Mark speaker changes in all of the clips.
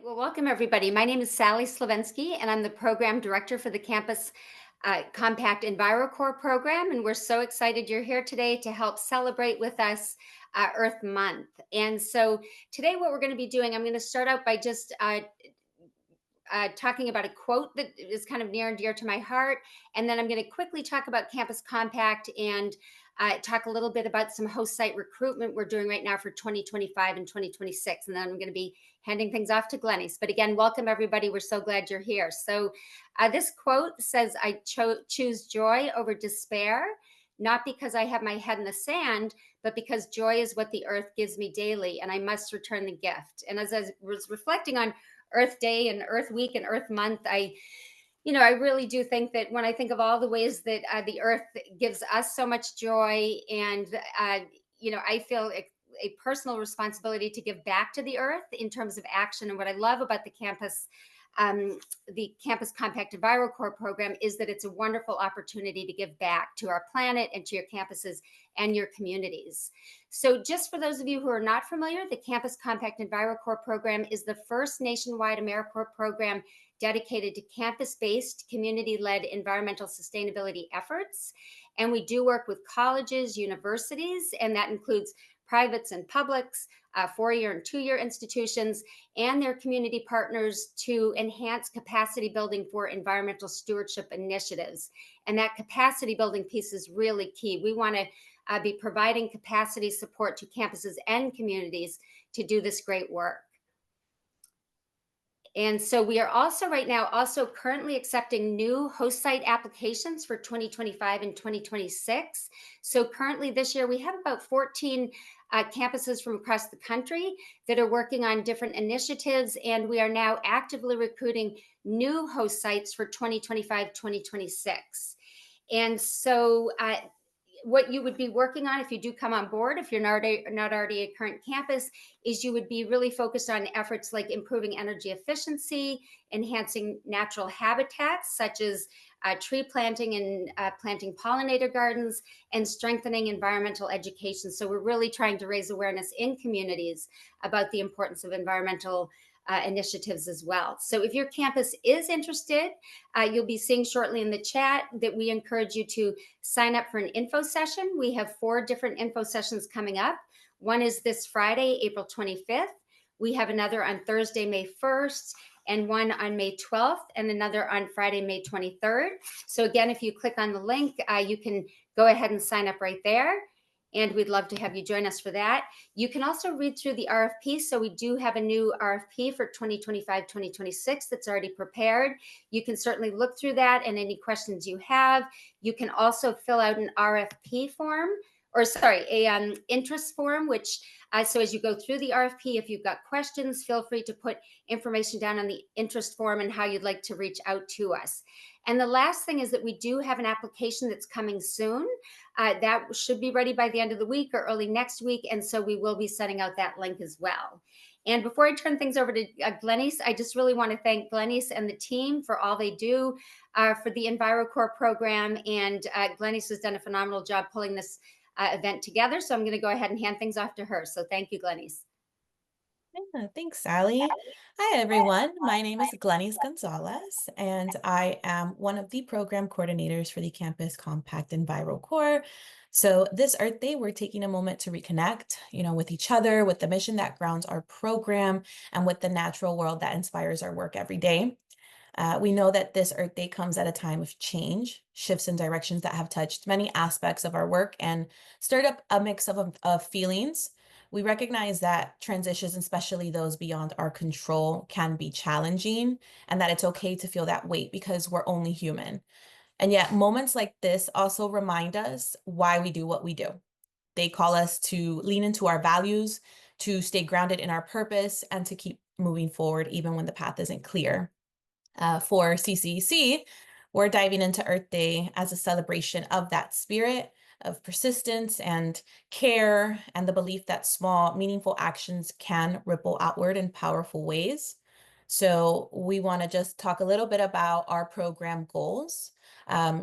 Speaker 1: Well, welcome everybody. My name is Sally Slavensky, and I'm the program director for the campus Compact EnviroCorps program. And we're so excited you're here today to help celebrate with us Earth Month. And so today, what we're going to be doing, I'm going to start out by just talking about a quote that is kind of near and dear to my heart. And then I'm going to quickly talk about Campus Compact and talk a little bit about some host site recruitment we're doing right now for 2025 and 2026. And then I'm going to be handing things off to Glenys. But again, welcome everybody. We're so glad you're here. So this quote says, I choose joy over despair, not because I have my head in the sand, but because joy is what the earth gives me daily, and I must return the gift. And as I was reflecting on Earth Day and Earth Week and Earth Month, I really do think that when I think of all the ways that the earth gives us so much joy, and I feel a personal responsibility to give back to the earth in terms of action. And what I love about the Campus Compact EnviroCorps program is that it's a wonderful opportunity to give back to our planet and to your campuses and your communities. So just for those of you who are not familiar, the Campus Compact EnviroCorps program is the first nationwide AmeriCorps program dedicated to campus-based, community-led environmental sustainability efforts. And we do work with colleges, universities, and that includes privates and publics, 4-year and 2-year institutions, and their community partners to enhance capacity building for environmental stewardship initiatives. And that capacity building piece is really key. We want to be providing capacity support to campuses and communities to do this great work. And so we are also right now also currently accepting new host site applications for 2025 and 2026. So currently this year we have about 14 campuses from across the country that are working on different initiatives, and we are now actively recruiting new host sites for 2025, 2026. And so what you would be working on if you do come on board, if you're not already a current campus, is you would be really focused on efforts like improving energy efficiency, enhancing natural habitats such as tree planting and planting pollinator gardens, and strengthening environmental education. So we're really trying to raise awareness in communities about the importance of environmental initiatives as well. So if your campus is interested, you'll be seeing shortly in the chat that we encourage you to sign up for an info session. We have 4 different info sessions coming up. One is this Friday, April 25th. We have another on Thursday, May 1st, and one on May 12th, and another on Friday, May 23rd. So again, if you click on the link, you can go ahead and sign up right there. And we'd love to have you join us for that. You can also read through the RFP. So we do have a new RFP for 2025, 2026 that's already prepared. You can certainly look through that and any questions you have. You can also fill out an RFP form, interest form, which so as you go through the RFP, if you've got questions, feel free to put information down on the interest form and how you'd like to reach out to us. And the last thing is that we do have an application that's coming soon. That should be ready by the end of the week or early next week. And so we will be sending out that link as well. And before I turn things over to Glenys, I just really want to thank Glenys and the team for all they do for the EnviroCorps program. And Glenys has done a phenomenal job pulling this event together. So I'm going to go ahead and hand things off to her. So thank you, Glenys.
Speaker 2: Yeah, thanks, Sally. Hi, everyone. My name is Glenys Gonzalez, and I am one of the program coordinators for the Campus Compact EnviroCorps. So this Earth Day, we're taking a moment to reconnect, with each other, with the mission that grounds our program, and with the natural world that inspires our work every day. We know that this Earth Day comes at a time of change, shifts in directions that have touched many aspects of our work and stirred up a mix of feelings. We recognize that transitions, especially those beyond our control, can be challenging, and that it's okay to feel that weight because we're only human. And yet, moments like this also remind us why we do what we do. They call us to lean into our values, to stay grounded in our purpose, and to keep moving forward even when the path isn't clear. For CCEC, we're diving into Earth Day as a celebration of that spirit of persistence and care, and the belief that small, meaningful actions can ripple outward in powerful ways. So we want to just talk a little bit about our program goals.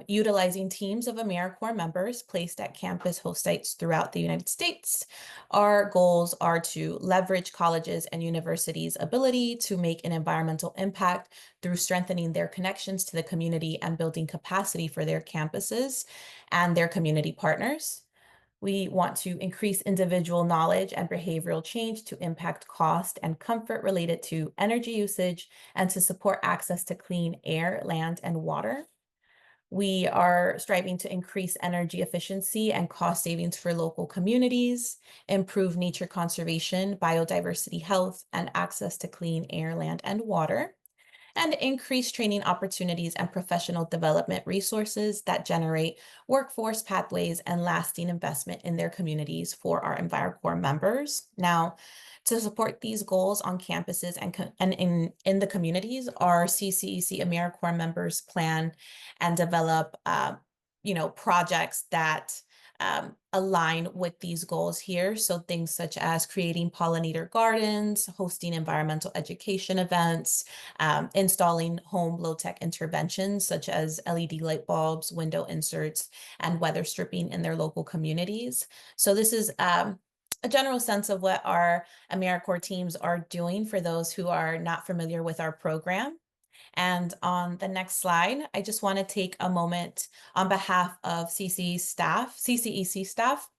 Speaker 2: Utilizing teams of AmeriCorps members placed at campus host sites throughout the United States. Our goals are to leverage colleges and universities' ability to make an environmental impact through strengthening their connections to the community and building capacity for their campuses and their community partners. We want to increase individual knowledge and behavioral change to impact cost and comfort related to energy usage and to support access to clean air, land, and water. We are striving to increase energy efficiency and cost savings for local communities, improve nature conservation, biodiversity health, and access to clean air, land, and water, and increase training opportunities and professional development resources that generate workforce pathways and lasting investment in their communities for our EnviroCorps members. Now, to support these goals on campuses and in the communities, our CCEC AmeriCorps members plan and develop projects that align with these goals here. So things such as creating pollinator gardens, hosting environmental education events, installing home low-tech interventions such as LED light bulbs, window inserts, and weather stripping in their local communities. So this is a general sense of what our AmeriCorps teams are doing for those who are not familiar with our program. And on the next slide, I just want to take a moment on behalf of CCEC staff,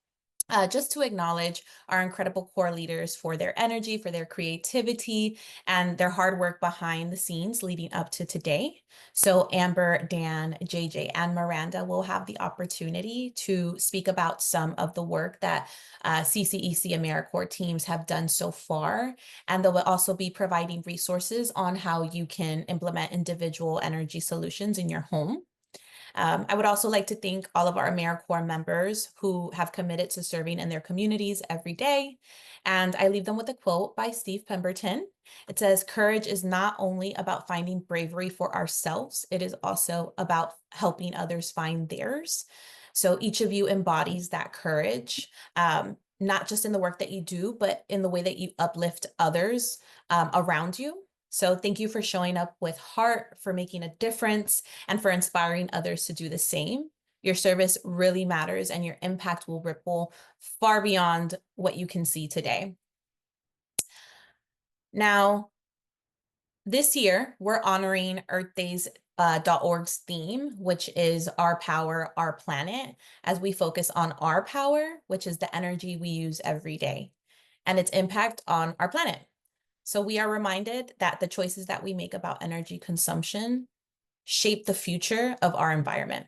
Speaker 2: just to acknowledge our incredible core leaders for their energy, for their creativity, and their hard work behind the scenes leading up to today. So Amber, Dan, JJ, and Miranda will have the opportunity to speak about some of the work that CCEC AmeriCorps teams have done so far. And they will also be providing resources on how you can implement individual energy solutions in your home. I would also like to thank all of our AmeriCorps members who have committed to serving in their communities every day. And I leave them with a quote by Steve Pemberton. It says, "Courage is not only about finding bravery for ourselves, it is also about helping others find theirs." So each of you embodies that courage, not just in the work that you do, but in the way that you uplift others around you. So thank you for showing up with heart, for making a difference, and for inspiring others to do the same. Your service really matters, and your impact will ripple far beyond what you can see today. Now, this year, we're honoring EarthDays.org's theme, which is Our Power, Our Planet, as we focus on our power, which is the energy we use every day, and its impact on our planet. So we are reminded that the choices that we make about energy consumption shape the future of our environment.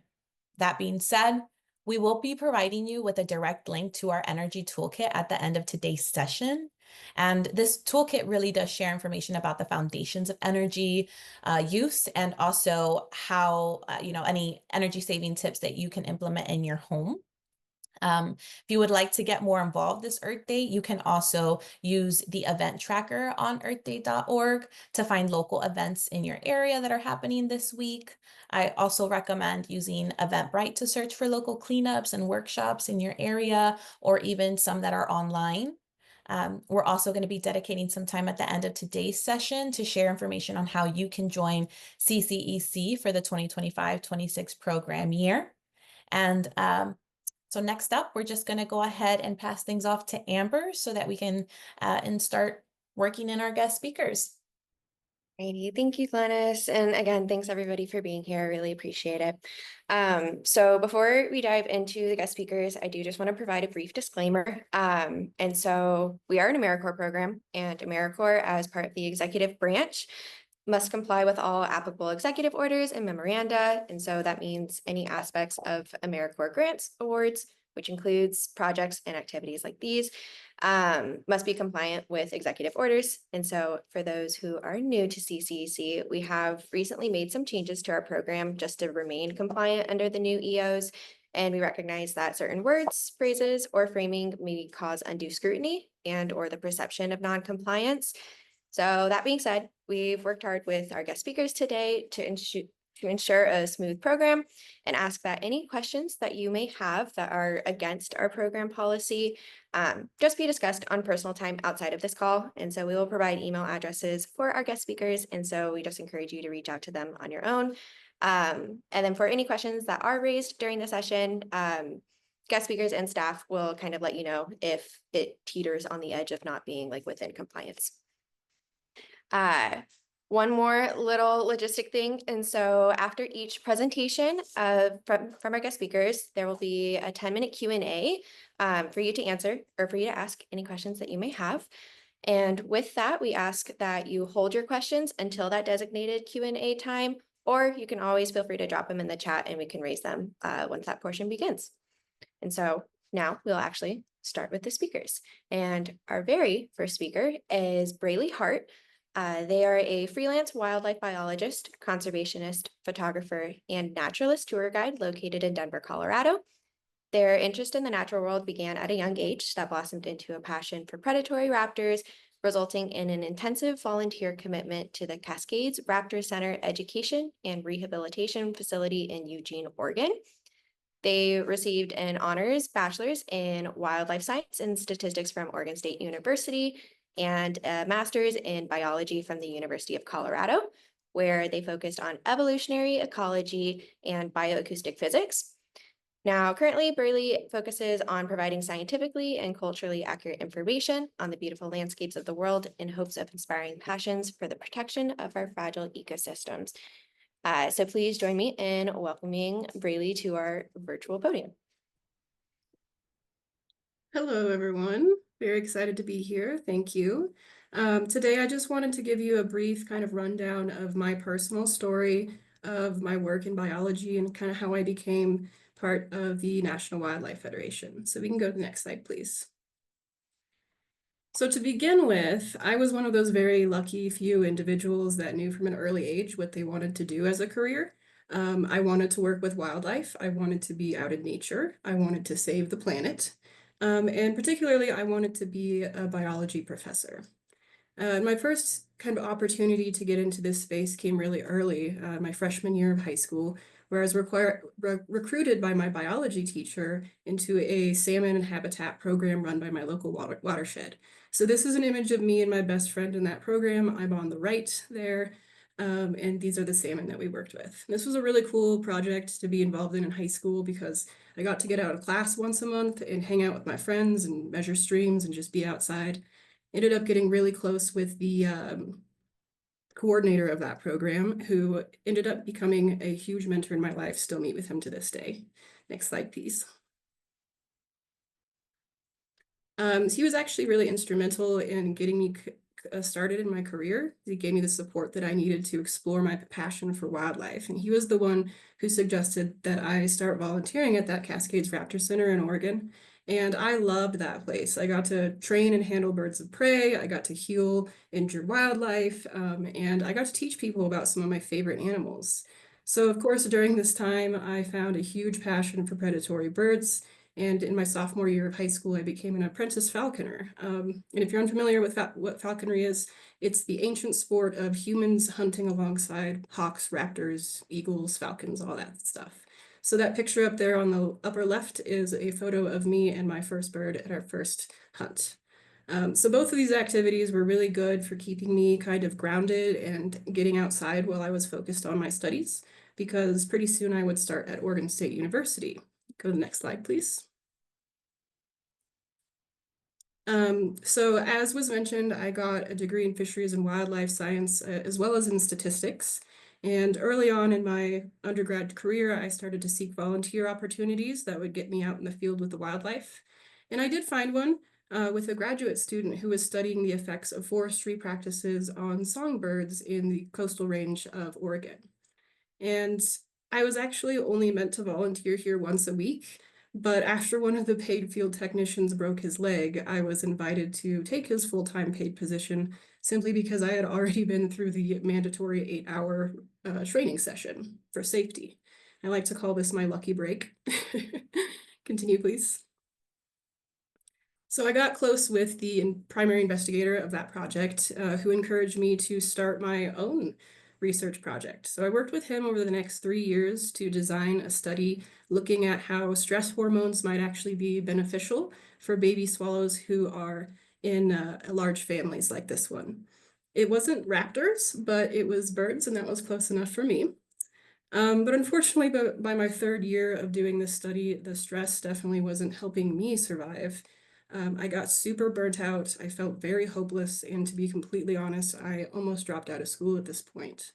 Speaker 2: That being said, we will be providing you with a direct link to our energy toolkit at the end of today's session. And this toolkit really does share information about the foundations of energy use, and also how, any energy saving tips that you can implement in your home. If you would like to get more involved this Earth Day, you can also use the event tracker on earthday.org to find local events in your area that are happening this week. I also recommend using Eventbrite to search for local cleanups and workshops in your area, or even some that are online. We're also going to be dedicating some time at the end of today's session to share information on how you can join CCEC for the 2025-26 program year. And so next up, we're just going to go ahead and pass things off to Amber so that we can and start working in our guest speakers.
Speaker 3: Alrighty, thank you, Glennis. And again, thanks everybody for being here. I really appreciate it. So before we dive into the guest speakers, I do just want to provide a brief disclaimer. And so we are an AmeriCorps program, and AmeriCorps, as part of the executive branch, must comply with all applicable executive orders and memoranda. And so that means any aspects of AmeriCorps grants, awards, which includes projects and activities like these, must be compliant with executive orders. And so for those who are new to CCEC, we have recently made some changes to our program just to remain compliant under the new EOs. And we recognize that certain words, phrases, or framing may cause undue scrutiny and or the perception of non-compliance. So that being said, we've worked hard with our guest speakers today to to ensure a smooth program and ask that any questions that you may have that are against our program policy just be discussed on personal time outside of this call. And so we will provide email addresses for our guest speakers. And so we just encourage you to reach out to them on your own. And then for any questions that are raised during the session, guest speakers and staff will kind of let you know if it teeters on the edge of not being like within compliance. One more little logistic thing. And so after each presentation from our guest speakers, there will be a 10-minute Q&A for you to answer or for you to ask any questions that you may have. And with that, we ask that you hold your questions until that designated Q&A time, or you can always feel free to drop them in the chat and we can raise them once that portion begins. And so now we'll actually start with the speakers. And our very first speaker is Braelei Hardt. They are a freelance wildlife biologist, conservationist, photographer, and naturalist tour guide located in Denver, Colorado. Their interest in the natural world began at a young age that blossomed into a passion for predatory raptors, resulting in an intensive volunteer commitment to the Cascades Raptor Center Education and Rehabilitation Facility in Eugene, Oregon. They received an honors bachelor's in wildlife science and statistics from Oregon State University and a master's in biology from the University of Colorado, where they focused on evolutionary ecology and bioacoustic physics. Now, currently, Braelei focuses on providing scientifically and culturally accurate information on the beautiful landscapes of the world in hopes of inspiring passions for the protection of our fragile ecosystems. So please join me in welcoming Braelei to our virtual podium.
Speaker 4: Hello, everyone. Very excited to be here. Thank you. Today, I just wanted to give you a brief kind of rundown of my personal story of my work in biology and kind of how I became part of the National Wildlife Federation. So we can go to the next slide, please. So to begin with, I was one of those very lucky few individuals that knew from an early age what they wanted to do as a career. I wanted to work with wildlife. I wanted to be out in nature. I wanted to save the planet. And particularly, I wanted to be a biology professor. My first kind of opportunity to get into this space came really early, my freshman year of high school, where I was recruited by my biology teacher into a salmon habitat program run by my local watershed. So this is an image of me and my best friend in that program. I'm on the right there, and these are the salmon that we worked with. This was a really cool project to be involved in high school because I got to get out of class once a month and hang out with my friends and measure streams and just be outside. Ended up getting really close with the coordinator of that program, who ended up becoming a huge mentor in my life. Still meet with him to this day. Next slide, please. So he was actually really instrumental in getting me started in my career. He gave me the support that I needed to explore my passion for wildlife. And he was the one who suggested that I start volunteering at that Cascades Raptor Center in Oregon. And I loved that place. I got to train and handle birds of prey. I got to heal injured wildlife. And I got to teach people about some of my favorite animals. So of course, during this time, I found a huge passion for predatory birds. And in my sophomore year of high school, I became an apprentice falconer. And if you're unfamiliar with what falconry is, it's the ancient sport of humans hunting alongside hawks, raptors, eagles, falcons, all that stuff. So that picture up there on the upper left is a photo of me and my first bird at our first hunt. So both of these activities were really good for keeping me kind of grounded and getting outside while I was focused on my studies, because pretty soon I would start at Oregon State University. Go to the next slide, please. So as was mentioned, I got a degree in fisheries and wildlife science, as well as in statistics. And early on in my undergrad career, I started to seek volunteer opportunities that would get me out in the field with the wildlife. And I did find one with a graduate student who was studying the effects of forestry practices on songbirds in the coastal range of Oregon. And I was actually only meant to volunteer here once a week, but after one of the paid field technicians broke his leg, I was invited to take his full-time paid position simply because I had already been through the mandatory 8-hour training session for safety. I like to call this my lucky break. Continue, please. So I got close with the primary investigator of that project, who encouraged me to start my own research project. So I worked with him over the next 3 years to design a study looking at how stress hormones might actually be beneficial for baby swallows who are in large families like this one. It wasn't raptors, but it was birds, and that was close enough for me. But unfortunately, by my 3rd year of doing this study, the stress definitely wasn't helping me survive. I got super burnt out. I felt very hopeless. And to be completely honest, I almost dropped out of school at this point.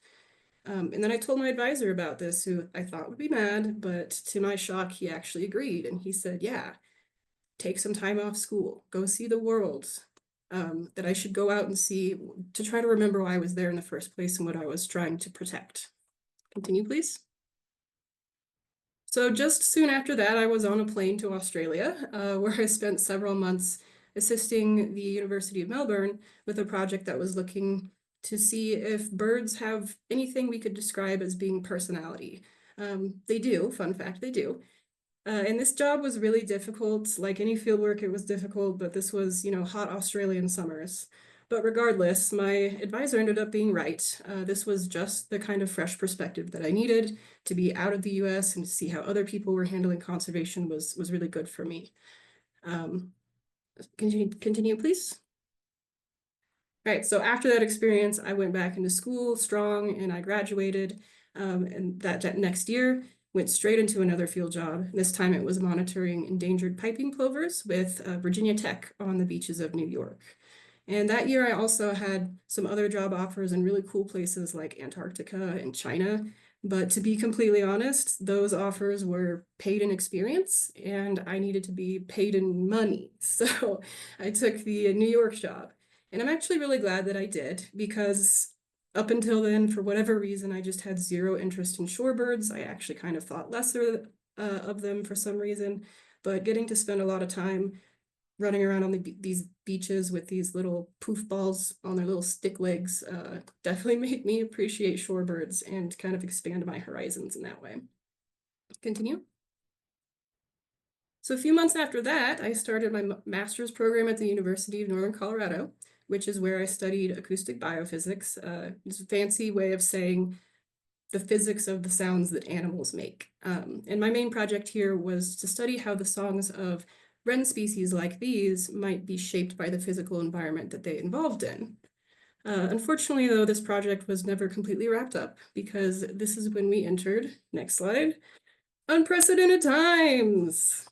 Speaker 4: And then I told my advisor about this, who I thought would be mad, but to my shock, he actually agreed. And he said, yeah, take some time off school, go see the world, that I should go out and see to try to remember why I was there in the first place and what I was trying to protect. Continue, please. So just soon after that, I was on a plane to Australia, where I spent several months assisting the University of Melbourne with a project that was looking to see if birds have anything we could describe as being personality. They do, fun fact, they do. And this job was really difficult. Like any fieldwork, it was difficult, but this was, hot Australian summers. But regardless, my advisor ended up being right. This was just the kind of fresh perspective that I needed to be out of the US and to see how other people were handling conservation was really good for me. Continue, please. All right, so after that experience, I went back into school strong and I graduated. And that next year, went straight into another field job. This time it was monitoring endangered piping plovers with Virginia Tech on the beaches of New York. And that year I also had some other job offers in really cool places like Antarctica and China. But to be completely honest, those offers were paid in experience and I needed to be paid in money. So I took the New York job. And I'm actually really glad that I did, because up until then, for whatever reason, I just had zero interest in shorebirds. I actually kind of thought lesser of them for some reason, but getting to spend a lot of time running around on these beaches with these little poof balls on their little stick legs definitely made me appreciate shorebirds and kind of expand my horizons in that way. Continue. So a few months after that, I started my master's program at the University of Northern Colorado, which is where I studied acoustic biophysics. It's a fancy way of saying the physics of the sounds that animals make. And my main project here was to study how the songs of wren species like these might be shaped by the physical environment that they involved in. Unfortunately, though, this project was never completely wrapped up, because this is when we entered, next slide, unprecedented times.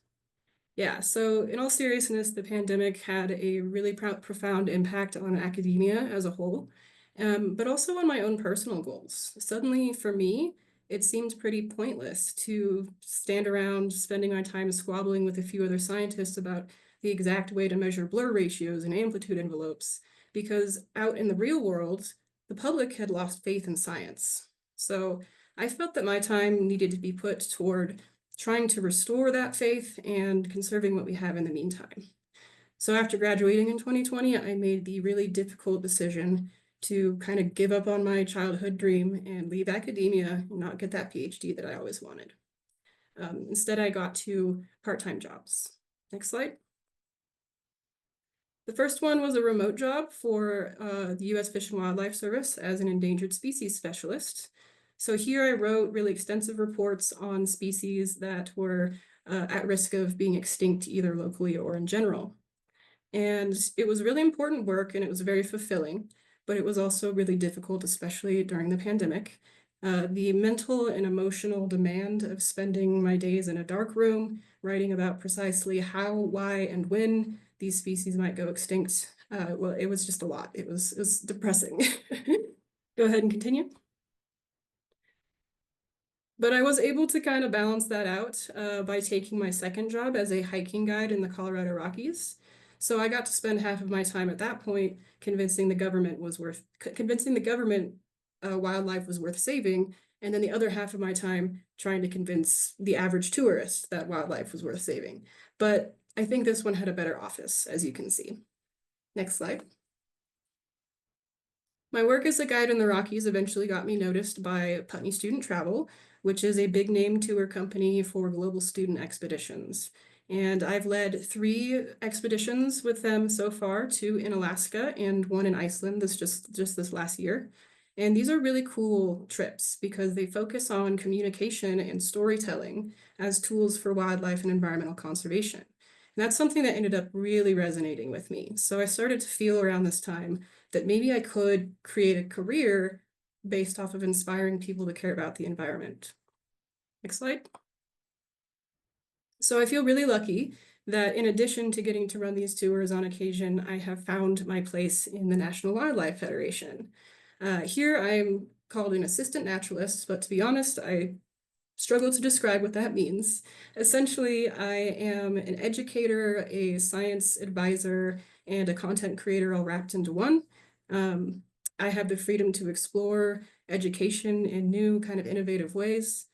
Speaker 4: Yeah, so in all seriousness, the pandemic had a really profound impact on academia as a whole, but also on my own personal goals. Suddenly, for me, it seemed pretty pointless to stand around spending my time squabbling with a few other scientists about the exact way to measure blur ratios and amplitude envelopes, because out in the real world, the public had lost faith in science. So I felt that my time needed to be put toward trying to restore that faith and conserving what we have in the meantime. So after graduating in 2020, I made the really difficult decision to kind of give up on my childhood dream and leave academia and not get that PhD that I always wanted. Instead, I got 2 part-time jobs. Next slide. The first one was a remote job for the US Fish and Wildlife Service as an endangered species specialist. So here I wrote really extensive reports on species that were at risk of being extinct either locally or in general. And it was really important work and it was very fulfilling, but it was also really difficult, especially during the pandemic. The mental and emotional demand of spending my days in a dark room, writing about precisely how, why, and when these species might go extinct, well, it was just a lot. It was depressing. Go ahead and continue. But I was able to kind of balance that out by taking my second job as a hiking guide in the Colorado Rockies. So I got to spend half of my time at that point convincing the government wildlife was worth saving, and then the other half of my time trying to convince the average tourist that wildlife was worth saving. But I think this one had a better office, as you can see. Next slide. My work as a guide in the Rockies eventually got me noticed by Putney Student Travel, which is a big name tour company for global student expeditions. And I've led 3 expeditions with them so far, 2 in Alaska and 1 in Iceland just this last year. And these are really cool trips because they focus on communication and storytelling as tools for wildlife and environmental conservation. And that's something that ended up really resonating with me. So I started to feel around this time that maybe I could create a career based off of inspiring people to care about the environment. Next slide. So I feel really lucky that in addition to getting to run these tours on occasion, I have found my place in the National Wildlife Federation. Here I'm called an assistant naturalist, but to be honest, I struggle to describe what that means. Essentially, I am an educator, a science advisor, and a content creator all wrapped into one. I have the freedom to explore education in new kind of innovative ways.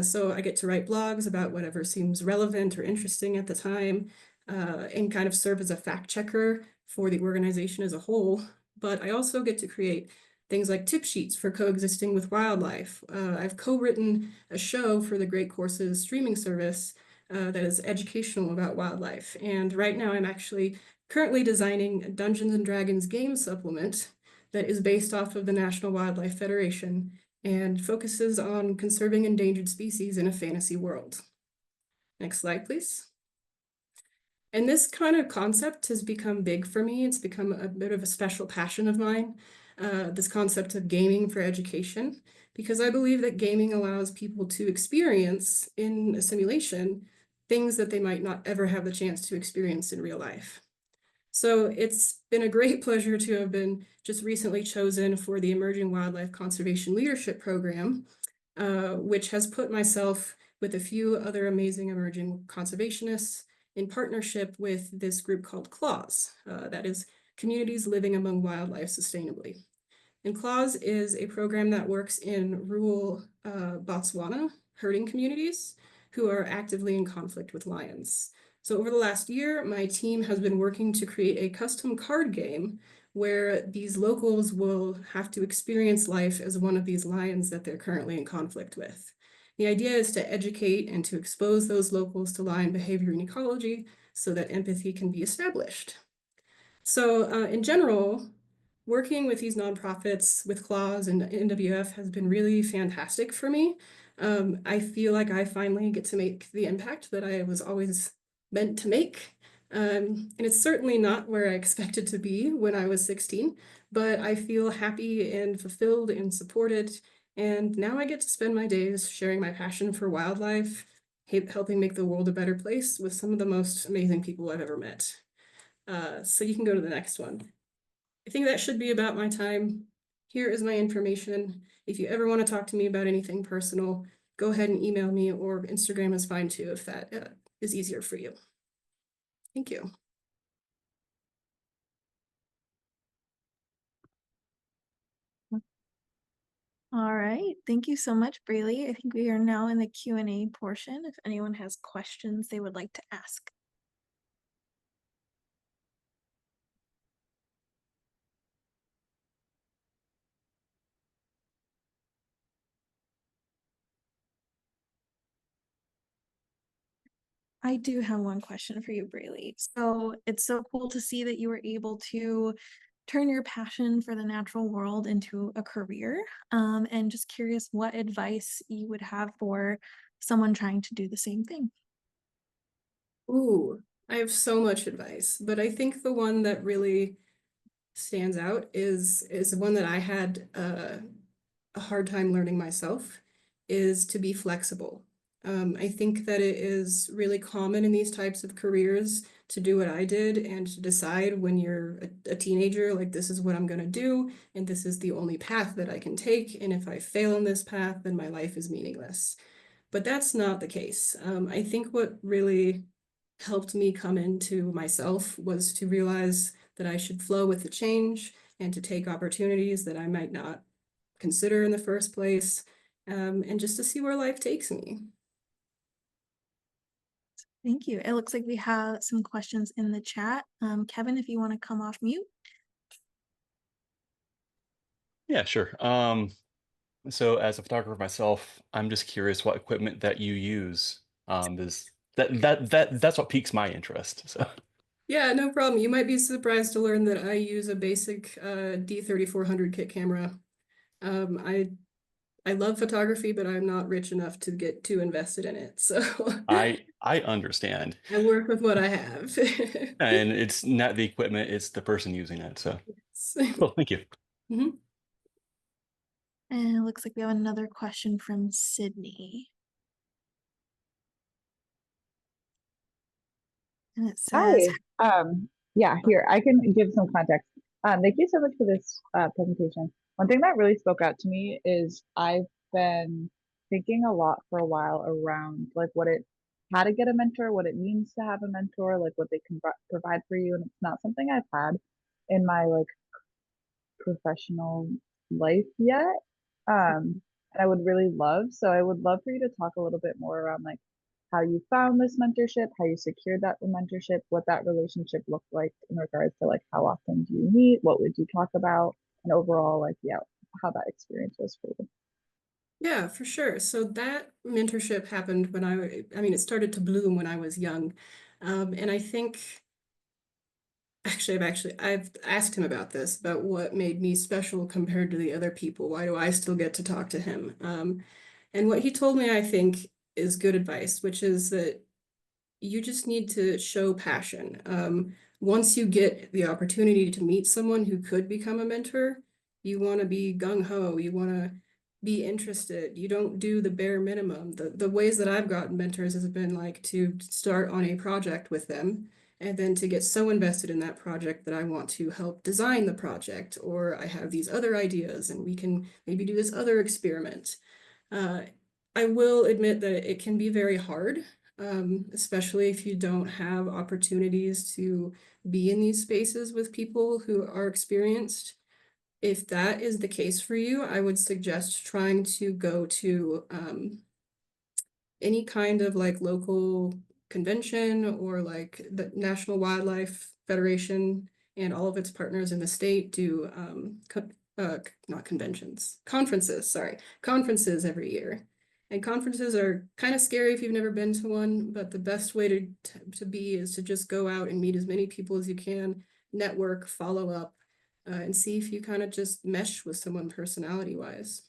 Speaker 4: So I get to write blogs about whatever seems relevant or interesting at the time, and kind of serve as a fact checker for the organization as a whole. But I also get to create things like tip sheets for coexisting with wildlife. I've co-written a show for the Great Courses streaming service that is educational about wildlife. And right now I'm actually currently designing a Dungeons and Dragons game supplement that is based off of the National Wildlife Federation and focuses on conserving endangered species in a fantasy world. Next slide, please. And this kind of concept has become big for me. It's become a bit of a special passion of mine, this concept of gaming for education, because I believe that gaming allows people to experience in a simulation things that they might not ever have the chance to experience in real life. So it's been a great pleasure to have been just recently chosen for the Emerging Wildlife Conservation Leadership Program, which has put myself with a few other amazing emerging conservationists in partnership with this group called CLAWS, that is Communities Living Among Wildlife Sustainably. And CLAWS is a program that works in rural Botswana herding communities who are actively in conflict with lions. So over the last year, my team has been working to create a custom card game where these locals will have to experience life as one of these lions that they're currently in conflict with. The idea is to educate and to expose those locals to lion behavior and ecology so that empathy can be established. So in general, working with these nonprofits, with CLAWS and NWF has been really fantastic for me. I feel like I finally get to make the impact that I was always meant to make. And it's certainly not where I expected to be when I was 16, but I feel happy and fulfilled and supported. And now I get to spend my days sharing my passion for wildlife, helping make the world a better place with some of the most amazing people I've ever met. So you can go to the next one. I think that should be about my time. Here is my information. If you ever want to talk to me about anything personal, go ahead and email me, or Instagram is fine too, if that is easier for you. Thank you.
Speaker 5: All right, thank you so much, Braelei. I think we are now in the Q&A portion. If anyone has questions they would like to ask. I do have one question for you, Braelei. So it's so cool to see that you were able to turn your passion for the natural world into a career. And just curious what advice you would have for someone trying to do the same thing.
Speaker 4: Ooh, I have so much advice, but I think the one that really stands out is one that I had a hard time learning myself, is to be flexible. I think that it is really common in these types of careers to do what I did and to decide when you're a teenager, like, this is what I'm going to do, and this is the only path that I can take. And if I fail in this path, then my life is meaningless. But that's not the case. I think what really helped me come into myself was to realize that I should flow with the change and to take opportunities that I might not consider in the first place, and just to see where life takes me.
Speaker 5: Thank you. It looks like we have some questions in the chat. Kevin, if you want to come off mute.
Speaker 6: Yeah, sure. So as a photographer myself, I'm just curious what equipment that you use. That's what piques my interest. So
Speaker 4: Yeah, no problem. You might be surprised to learn that I use a basic D3400 kit camera. I love photography, but I'm not rich enough to get too invested in it. So
Speaker 6: I understand.
Speaker 4: I work with what I have.
Speaker 6: And it's not the equipment, it's the person using it. So, well, thank you.
Speaker 4: Mhm.
Speaker 5: And it looks like we have another question from Sydney. And it says,
Speaker 7: Hi. Yeah, here, I can give some context. Thank you so much for this presentation. One thing that really spoke out to me is I've been thinking a lot for a while around like how to get a mentor, what it means to have a mentor, like what they can provide for you. And it's not something I've had in my like professional life yet. And I would really love, so I would love for you to talk a little bit more around like how you found this mentorship, how you secured that mentorship, what that relationship looked like in regards to like how often do you meet, what would you talk about, and overall like yeah, how that experience was for you.
Speaker 4: Yeah, for sure. So that mentorship happened when I mean, it started to bloom when I was young. And I think I've asked him about this, about what made me special compared to the other people. Why do I still get to talk to him? And what he told me, I think, is good advice, which is that you just need to show passion. Once you get the opportunity to meet someone who could become a mentor, you want to be gung-ho, you want to be interested. You don't do the bare minimum. The ways that I've gotten mentors has been like to start on a project with them and then to get so invested in that project that I want to help design the project, or I have these other ideas and we can maybe do this other experiment. Uh, I will admit that it can be very hard, especially if you don't have opportunities to be in these spaces with people who are experienced. If that is the case for you, I would suggest trying to go to any kind of like local convention or like the National Wildlife Federation and all of its partners in the state do not conventions, conferences, sorry, conferences every year. And conferences are kind of scary if you've never been to one, but the best way to be is to just go out and meet as many people as you can, network, follow up, and see if you kind of just mesh with someone personality wise.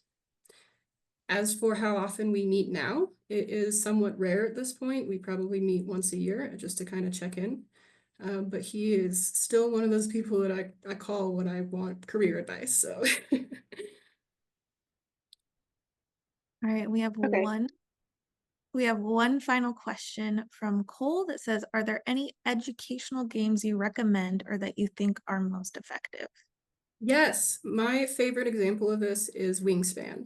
Speaker 4: As for how often we meet now, it is somewhat rare at this point. We probably meet once a year just to kind of check in. But he is still one of those people that I call when I want career advice. So
Speaker 5: all right, we have
Speaker 7: Okay.
Speaker 5: one final question from Cole that says, are there any educational games you recommend or that you think are most effective?
Speaker 4: yes, my favorite example of this is Wingspan.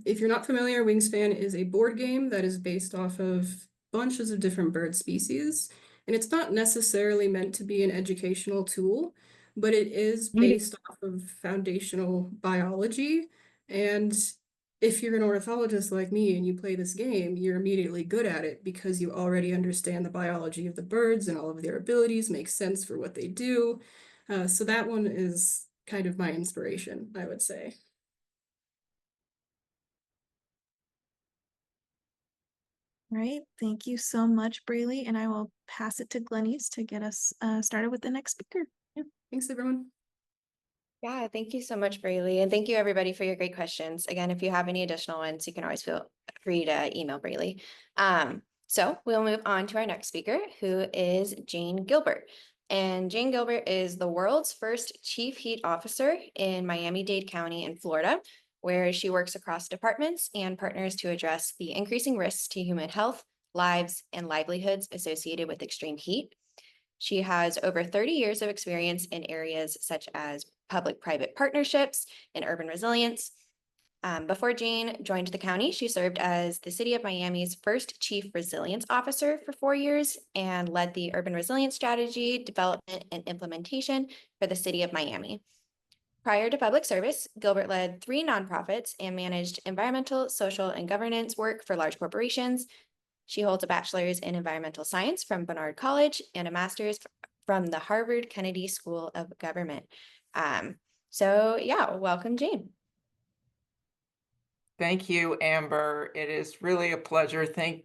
Speaker 4: If you're not familiar, Wingspan is a board game that is based off of bunches of different bird species, and it's not necessarily meant to be an educational tool, but it is based off of foundational biology. And if you're an ornithologist like me and you play this game, you're immediately good at it because you already understand the biology of the birds and all of their abilities make sense for what they do. So that one is kind of my inspiration, I would say.
Speaker 5: All right, thank you so much, Braelei, and I will pass it to Glenys to get us started with the next speaker.
Speaker 4: Yeah, thanks everyone.
Speaker 3: Yeah, thank you so much, Braelei. And thank you everybody for your great questions. Again, if you have any additional ones, you can always feel free to email Braelei. So we'll move on to our next speaker, who is Jane Gilbert. And Jane Gilbert is the world's first chief heat officer in Miami-Dade County in Florida, where she works across departments and partners to address the increasing risks to human health, lives, and livelihoods associated with extreme heat. She has over 30 years of experience in areas such as public-private partnerships and urban resilience. Before Jane joined the county, she served as the City of Miami's first Chief Resilience Officer for 4 years and led the urban resilience strategy, development, and implementation for the City of Miami. Prior to public service, Gilbert led 3 nonprofits and managed environmental, social, and governance work for large corporations. She holds a bachelor's in environmental science from Barnard College and a master's from the Harvard Kennedy School of Government. So yeah, welcome, Jane.
Speaker 8: Thank you, Amber. It is really a pleasure. Thank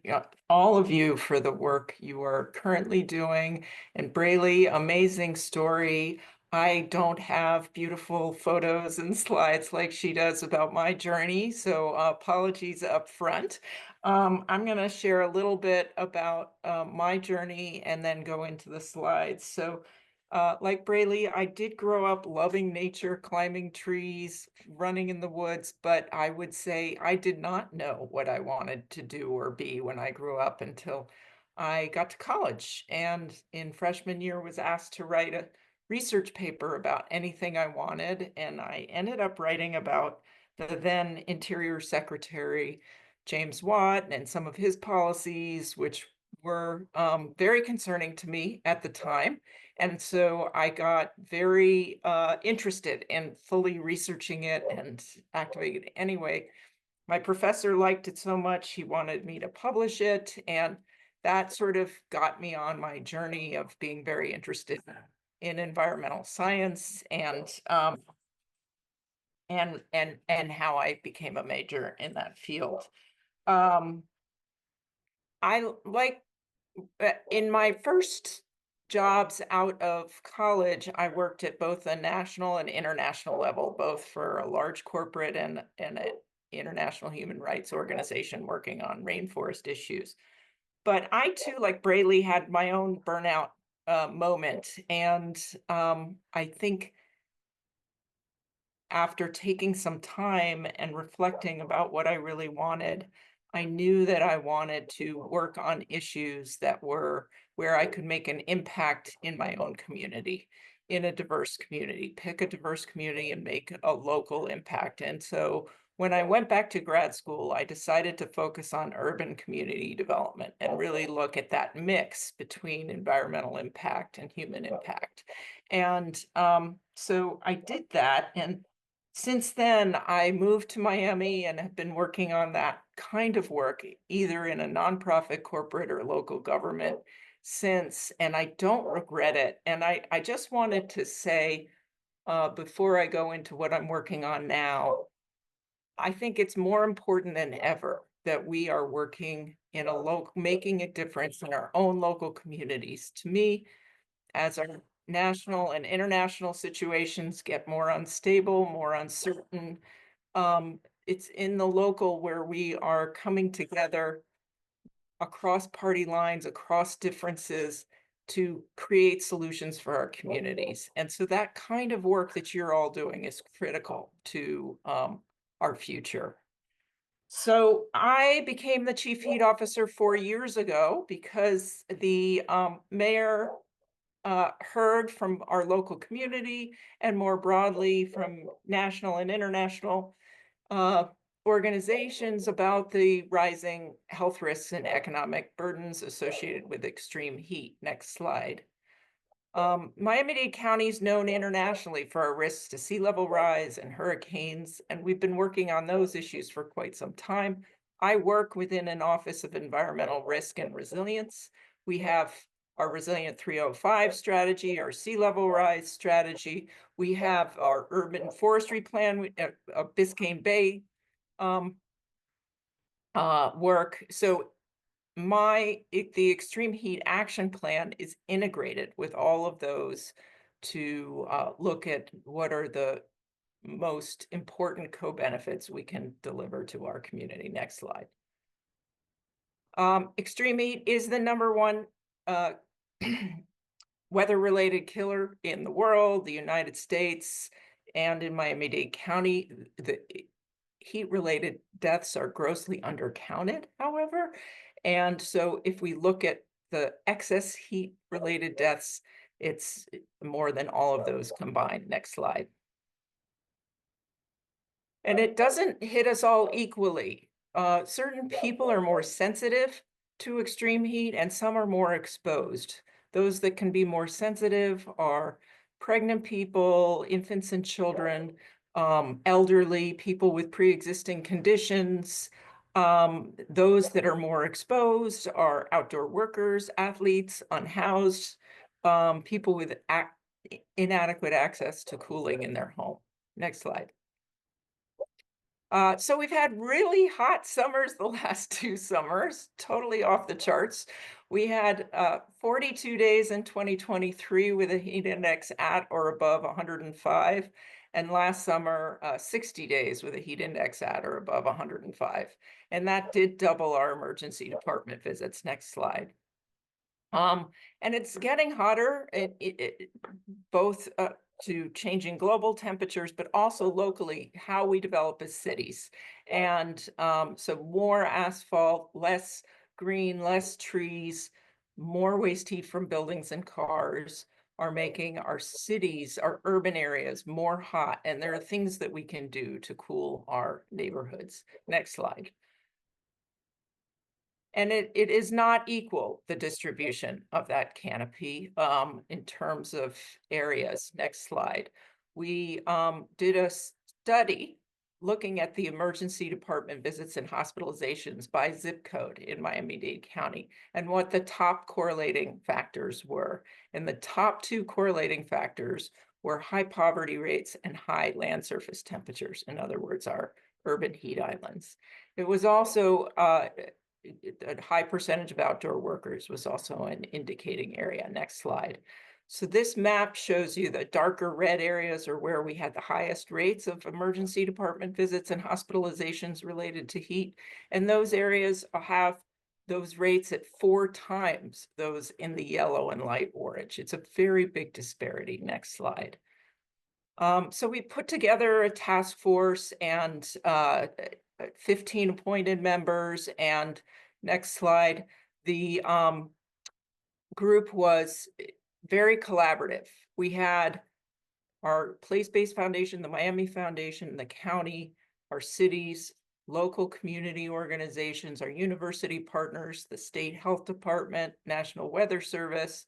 Speaker 8: all of you for the work you are currently doing. And Braelei, amazing story. I don't have beautiful photos and slides like she does about my journey, so apologies up front. I'm going to share a little bit about my journey and then go into the slides. So like Braelei, I did grow up loving nature, climbing trees, running in the woods, but I would say I did not know what I wanted to do or be when I grew up until I got to college, and in freshman year was asked to write a research paper about anything I wanted, and I ended up writing about the then Interior Secretary James Watt and some of his policies, which were very concerning to me at the time. And so I got very interested in fully researching it and activating it. Anyway, my professor liked it so much, he wanted me to publish it, and that sort of got me on my journey of being very interested in environmental science and how I became a major in that field. I like in my first jobs out of college, I worked at both a national and international level, both for a large corporate and an international human rights organization working on rainforest issues. But I too, like Braelei, had my own burnout moment. And I think after taking some time and reflecting about what I really wanted, I knew that I wanted to work on issues that were where I could make an impact in my own community, in a diverse community, pick a diverse community and make a local impact. And so when I went back to grad school, I decided to focus on urban community development and really look at that mix between environmental impact and human impact. And so I did that. And since then, I moved to Miami and have been working on that kind of work, either in a nonprofit, corporate, or local government since, and I don't regret it. And I just wanted to say, before I go into what I'm working on now, I think it's more important than ever that we are working in a local, making a difference in our own local communities. To me, as our national and international situations get more unstable, more uncertain, it's in the local where we are coming together across party lines, across differences, to create solutions for our communities. And so that kind of work that you're all doing is critical to our future. So I became the chief heat officer 4 years ago because the mayor heard from our local community and more broadly from national and international organizations about the rising health risks and economic burdens associated with extreme heat. Next slide. Miami-Dade County is known internationally for our risks to sea level rise and hurricanes, and we've been working on those issues for quite some time. I work within an Office of Environmental Risk and Resilience. We have our Resilient 305 strategy, our sea level rise strategy. We have our urban forestry plan, Biscayne Bay work. So the extreme heat action plan is integrated with all of those to look at what are the most important co-benefits we can deliver to our community. Next slide. Extreme heat is the #1 weather-related killer in the world, the United States, and in Miami-Dade County. The heat-related deaths are grossly undercounted, however. And so if we look at the excess heat-related deaths, it's more than all of those combined. Next slide. And it doesn't hit us all equally. Certain people are more sensitive to extreme heat and some are more exposed. Those that can be more sensitive are pregnant people, infants and children, elderly, people with pre-existing conditions. Those that are more exposed are outdoor workers, athletes, unhoused, people with inadequate access to cooling in their home. Next slide. So we've had really hot summers the last 2 summers, totally off the charts. We had 42 days in 2023 with a heat index at or above 105. And last summer, 60 days with a heat index at or above 105. And that did double our emergency department visits. Next slide. And it's getting hotter, both to changing global temperatures, but also locally, how we develop as cities. And so more asphalt, less green, less trees, more waste heat from buildings and cars are making our cities, our urban areas more hot. And there are things that we can do to cool our neighborhoods. Next slide. And it is not equal, the distribution of that canopy in terms of areas. Next slide. We did a study looking at the emergency department visits and hospitalizations by zip code in Miami-Dade County and what the top correlating factors were. And the top two correlating factors were high poverty rates and high land surface temperatures. In other words, our urban heat islands. It was also a high percentage of outdoor workers was also an indicating area. Next slide. So this map shows you the darker red areas are where we had the highest rates of emergency department visits and hospitalizations related to heat. And those areas have those rates at 4 times those in the yellow and light orange. It's a very big disparity. Next slide. So we put together a task force and 15 appointed members. And next slide, the group was very collaborative. We had our place-based foundation, the Miami Foundation, the county, our cities, local community organizations, our university partners, the state health department, National Weather Service,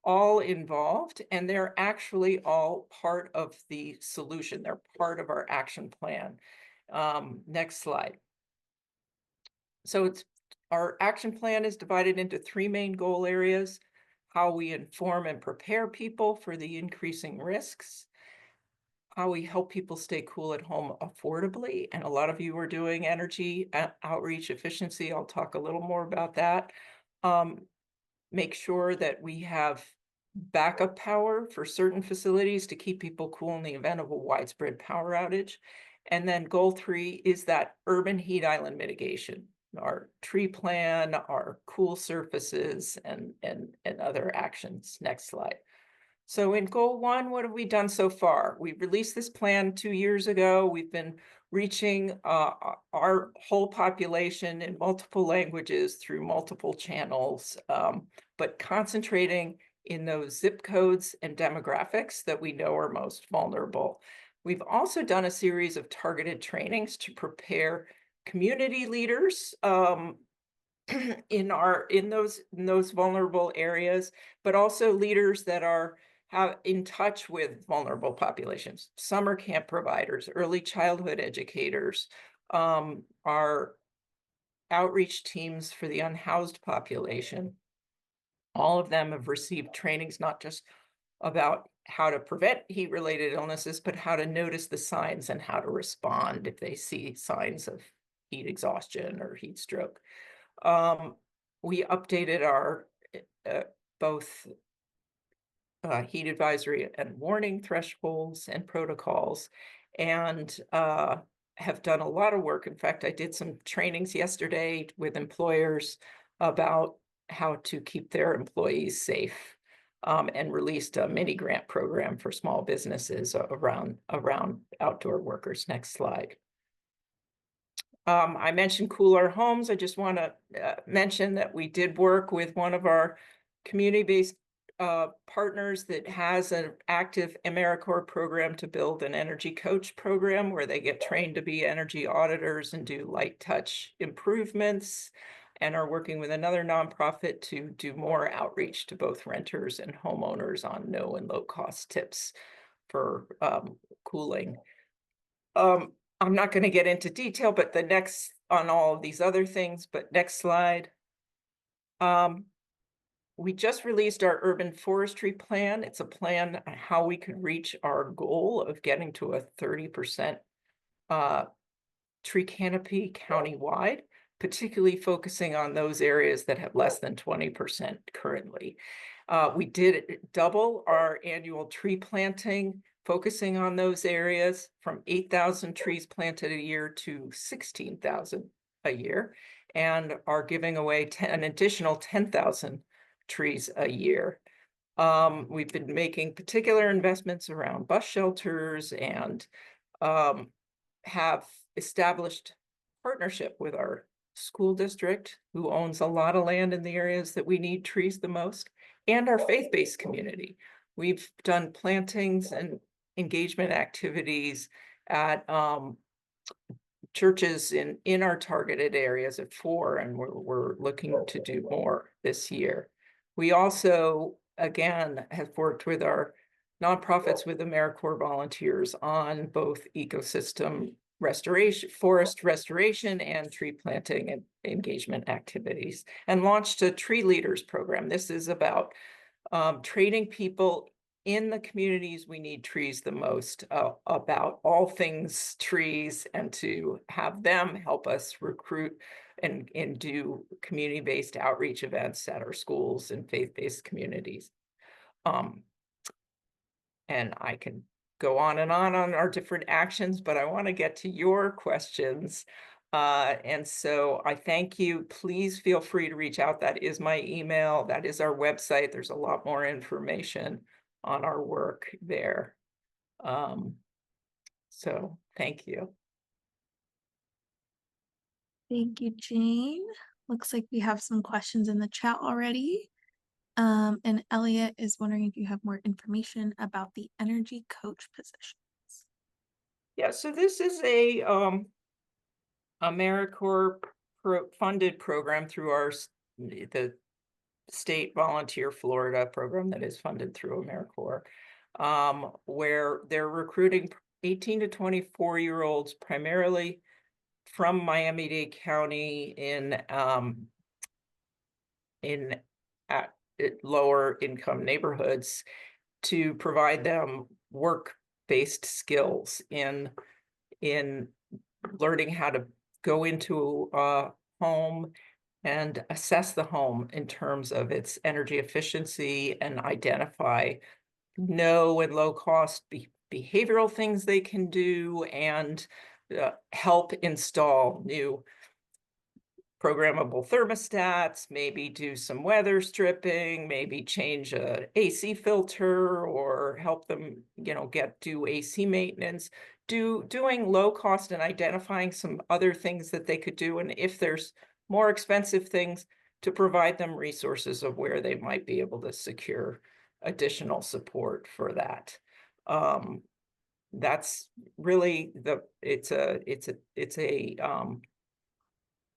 Speaker 8: all involved, and they're actually all part of the solution. They're part of our action plan. Next slide. So our action plan is divided into 3 main goal areas: how we inform and prepare people for the increasing risks, how we help people stay cool at home affordably, and a lot of you are doing energy outreach efficiency. I'll talk a little more about that. Make sure that we have backup power for certain facilities to keep people cool in the event of a widespread power outage. And then goal 3 is that urban heat island mitigation, our tree plan, our cool surfaces, and other actions. Next slide. So in goal 1, what have we done so far? We released this plan 2 years ago. We've been reaching our whole population in multiple languages through multiple channels, but concentrating in those zip codes and demographics that we know are most vulnerable. We've also done a series of targeted trainings to prepare community leaders in those vulnerable areas, but also leaders that are in touch with vulnerable populations, summer camp providers, early childhood educators, our outreach teams for the unhoused population. All of them have received trainings, not just about how to prevent heat-related illnesses, but how to notice the signs and how to respond if they see signs of heat exhaustion or heat stroke. We updated our both heat advisory and warning thresholds and protocols, and have done a lot of work. In fact, I did some trainings yesterday with employers about how to keep their employees safe, and released a mini grant program for small businesses around outdoor workers. Next slide. I mentioned cooler homes. I just want to mention that we did work with one of our community-based partners that has an active EnviroCorps program to build an energy coach program where they get trained to be energy auditors and do light touch improvements, and are working with another nonprofit to do more outreach to both renters and homeowners on no and low cost tips for cooling. I'm not going to get into detail, but the next on all of these other things, but next slide. We just released our urban forestry plan. It's a plan on how we could reach our goal of getting to a 30% tree canopy countywide. particularly focusing on those areas that have less than 20% currently. We did double our annual tree planting, focusing on those areas from 8,000 trees planted a year to 16,000 a year, and are giving away an additional 10,000 trees a year. We've been making particular investments around bus shelters and have established partnership with our school district, who owns a lot of land in the areas that we need trees the most, and our faith-based community. We've done plantings and engagement activities at churches in our targeted areas at 4, and we're looking to do more this year. We also, again, have worked with our nonprofits with AmeriCorps volunteers on both ecosystem restoration, forest restoration, and tree planting and engagement activities, and launched a tree leaders program. This is about training people in the communities we need trees the most, about all things trees, and to have them help us recruit and do community-based outreach events at our schools and faith-based communities. And I can go on our different actions, but I want to get to your questions. And so I thank you. Please feel free to reach out. That is my email. That is our website. There's a lot more information on our work there. So thank you.
Speaker 5: Thank you, Jane. Looks like we have some questions in the chat already. And Ullyott is wondering if you have more information about the energy coach positions.
Speaker 8: Yeah, so this is a AmeriCorps funded program through the state volunteer Florida program that is funded through AmeriCorps, where they're recruiting 18 to 24-year-olds primarily from Miami-Dade County in lower income neighborhoods, to provide them work-based skills in learning how to go into a home and assess the home in terms of its energy efficiency, and identify no and low cost behavioral things they can do, and help install new programmable thermostats, maybe do some weather stripping, maybe change a AC filter, or help them, do AC maintenance, doing low cost, and identifying some other things that they could do. And if there's more expensive things, to provide them resources of where they might be able to secure additional support for that. That's really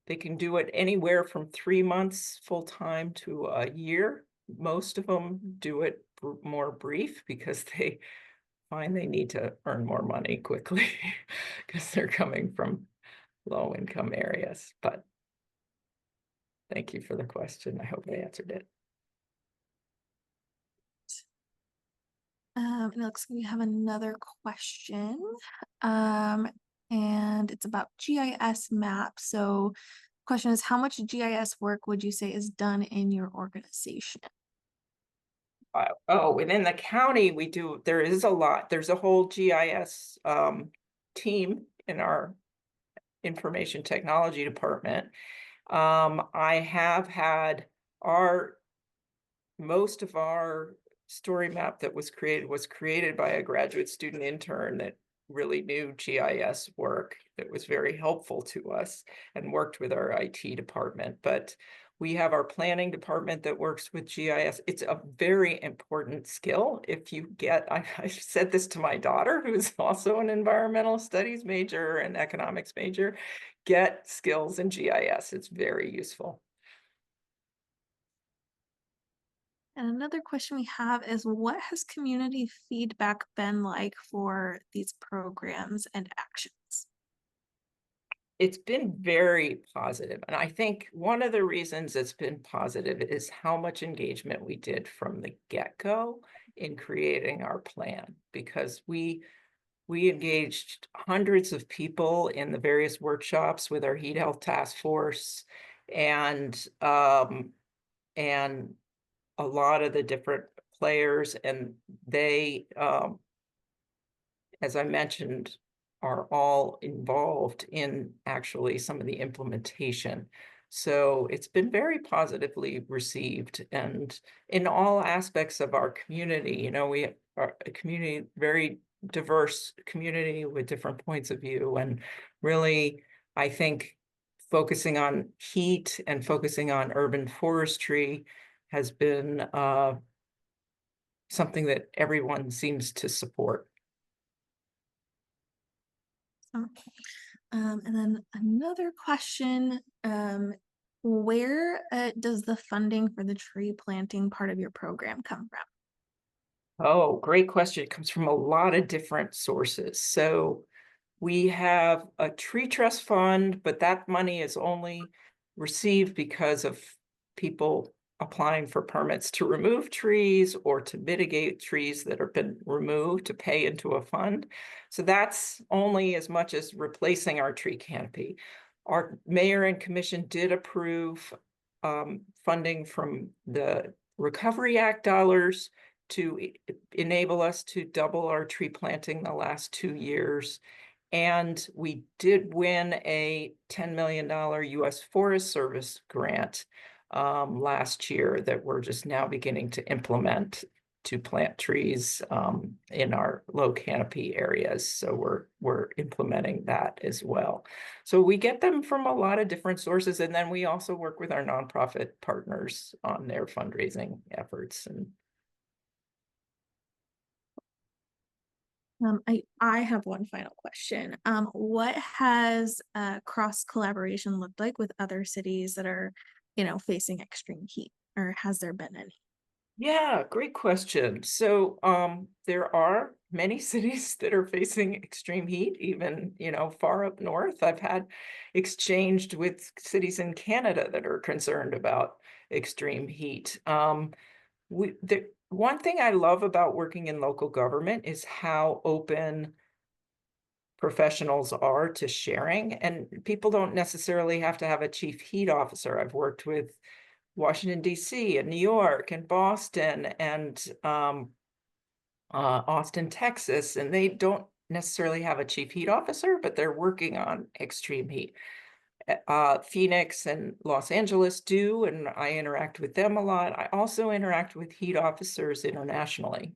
Speaker 8: they can do it anywhere from 3 months full-time to a year. Most of them do it more brief because they find they need to earn more money quickly because they're coming from low-income areas. But thank you for the question. I hope I answered it.
Speaker 5: And it looks like we have another question. And it's about GIS maps. So the question is, how much GIS work would you say is done in your organization?
Speaker 8: Within the county, there is a lot. There's a whole GIS team in our information technology department. I have had most of our story map that was created by a graduate student intern that really knew GIS work, that was very helpful to us, and worked with our IT department. But we have our planning department that works with GIS. It's a very important skill. If you I said this to my daughter, who's also an environmental studies major and economics major, get skills in GIS. It's very useful.
Speaker 5: And another question we have is, what has community feedback been like for these programs and actions?
Speaker 8: It's been very positive. And I think one of the reasons it's been positive is how much engagement we did from the get-go in creating our plan, because we we engaged hundreds of people in the various workshops with our heat health task force, and a lot of the different players, and they, as I mentioned, are all involved in actually some of the implementation. So it's been very positively received, and in all aspects of our community, you know, we are a community, very diverse community with different points of view. And really, I think focusing on heat and focusing on urban forestry has been something that everyone seems to support.
Speaker 5: And then another question, where does the funding for the tree planting part of your program come from?
Speaker 8: Oh, great question. It comes from a lot of different sources. So we have a tree trust fund, but that money is only received because of people applying for permits to remove trees or to mitigate trees that have been removed to pay into a fund. So that's only as much as replacing our tree canopy. Our mayor and commission did approve funding from the Recovery Act dollars to enable us to double our tree planting the last 2 years. And we did win a $10 million US Forest Service grant last year that we're just now beginning to implement to plant trees in our low canopy areas. So we're implementing that as well. So we get them from a lot of different sources, and then we also work with our nonprofit partners on their fundraising efforts. And
Speaker 5: I have one final question. What has cross collaboration looked like with other cities that are, facing extreme heat, or has there been any?
Speaker 8: yeah, great question. So there are many cities that are facing extreme heat, even, far up north. I've had exchanged with cities in Canada that are concerned about extreme heat. One thing I love about working in local government is how open professionals are to sharing, and people don't necessarily have to have a chief heat officer. I've worked with Washington, D.C. and New York and Boston and Austin, Texas, and they don't necessarily have a chief heat officer, but they're working on extreme heat. Phoenix and Los Angeles do, and I interact with them a lot. I also interact with heat officers internationally.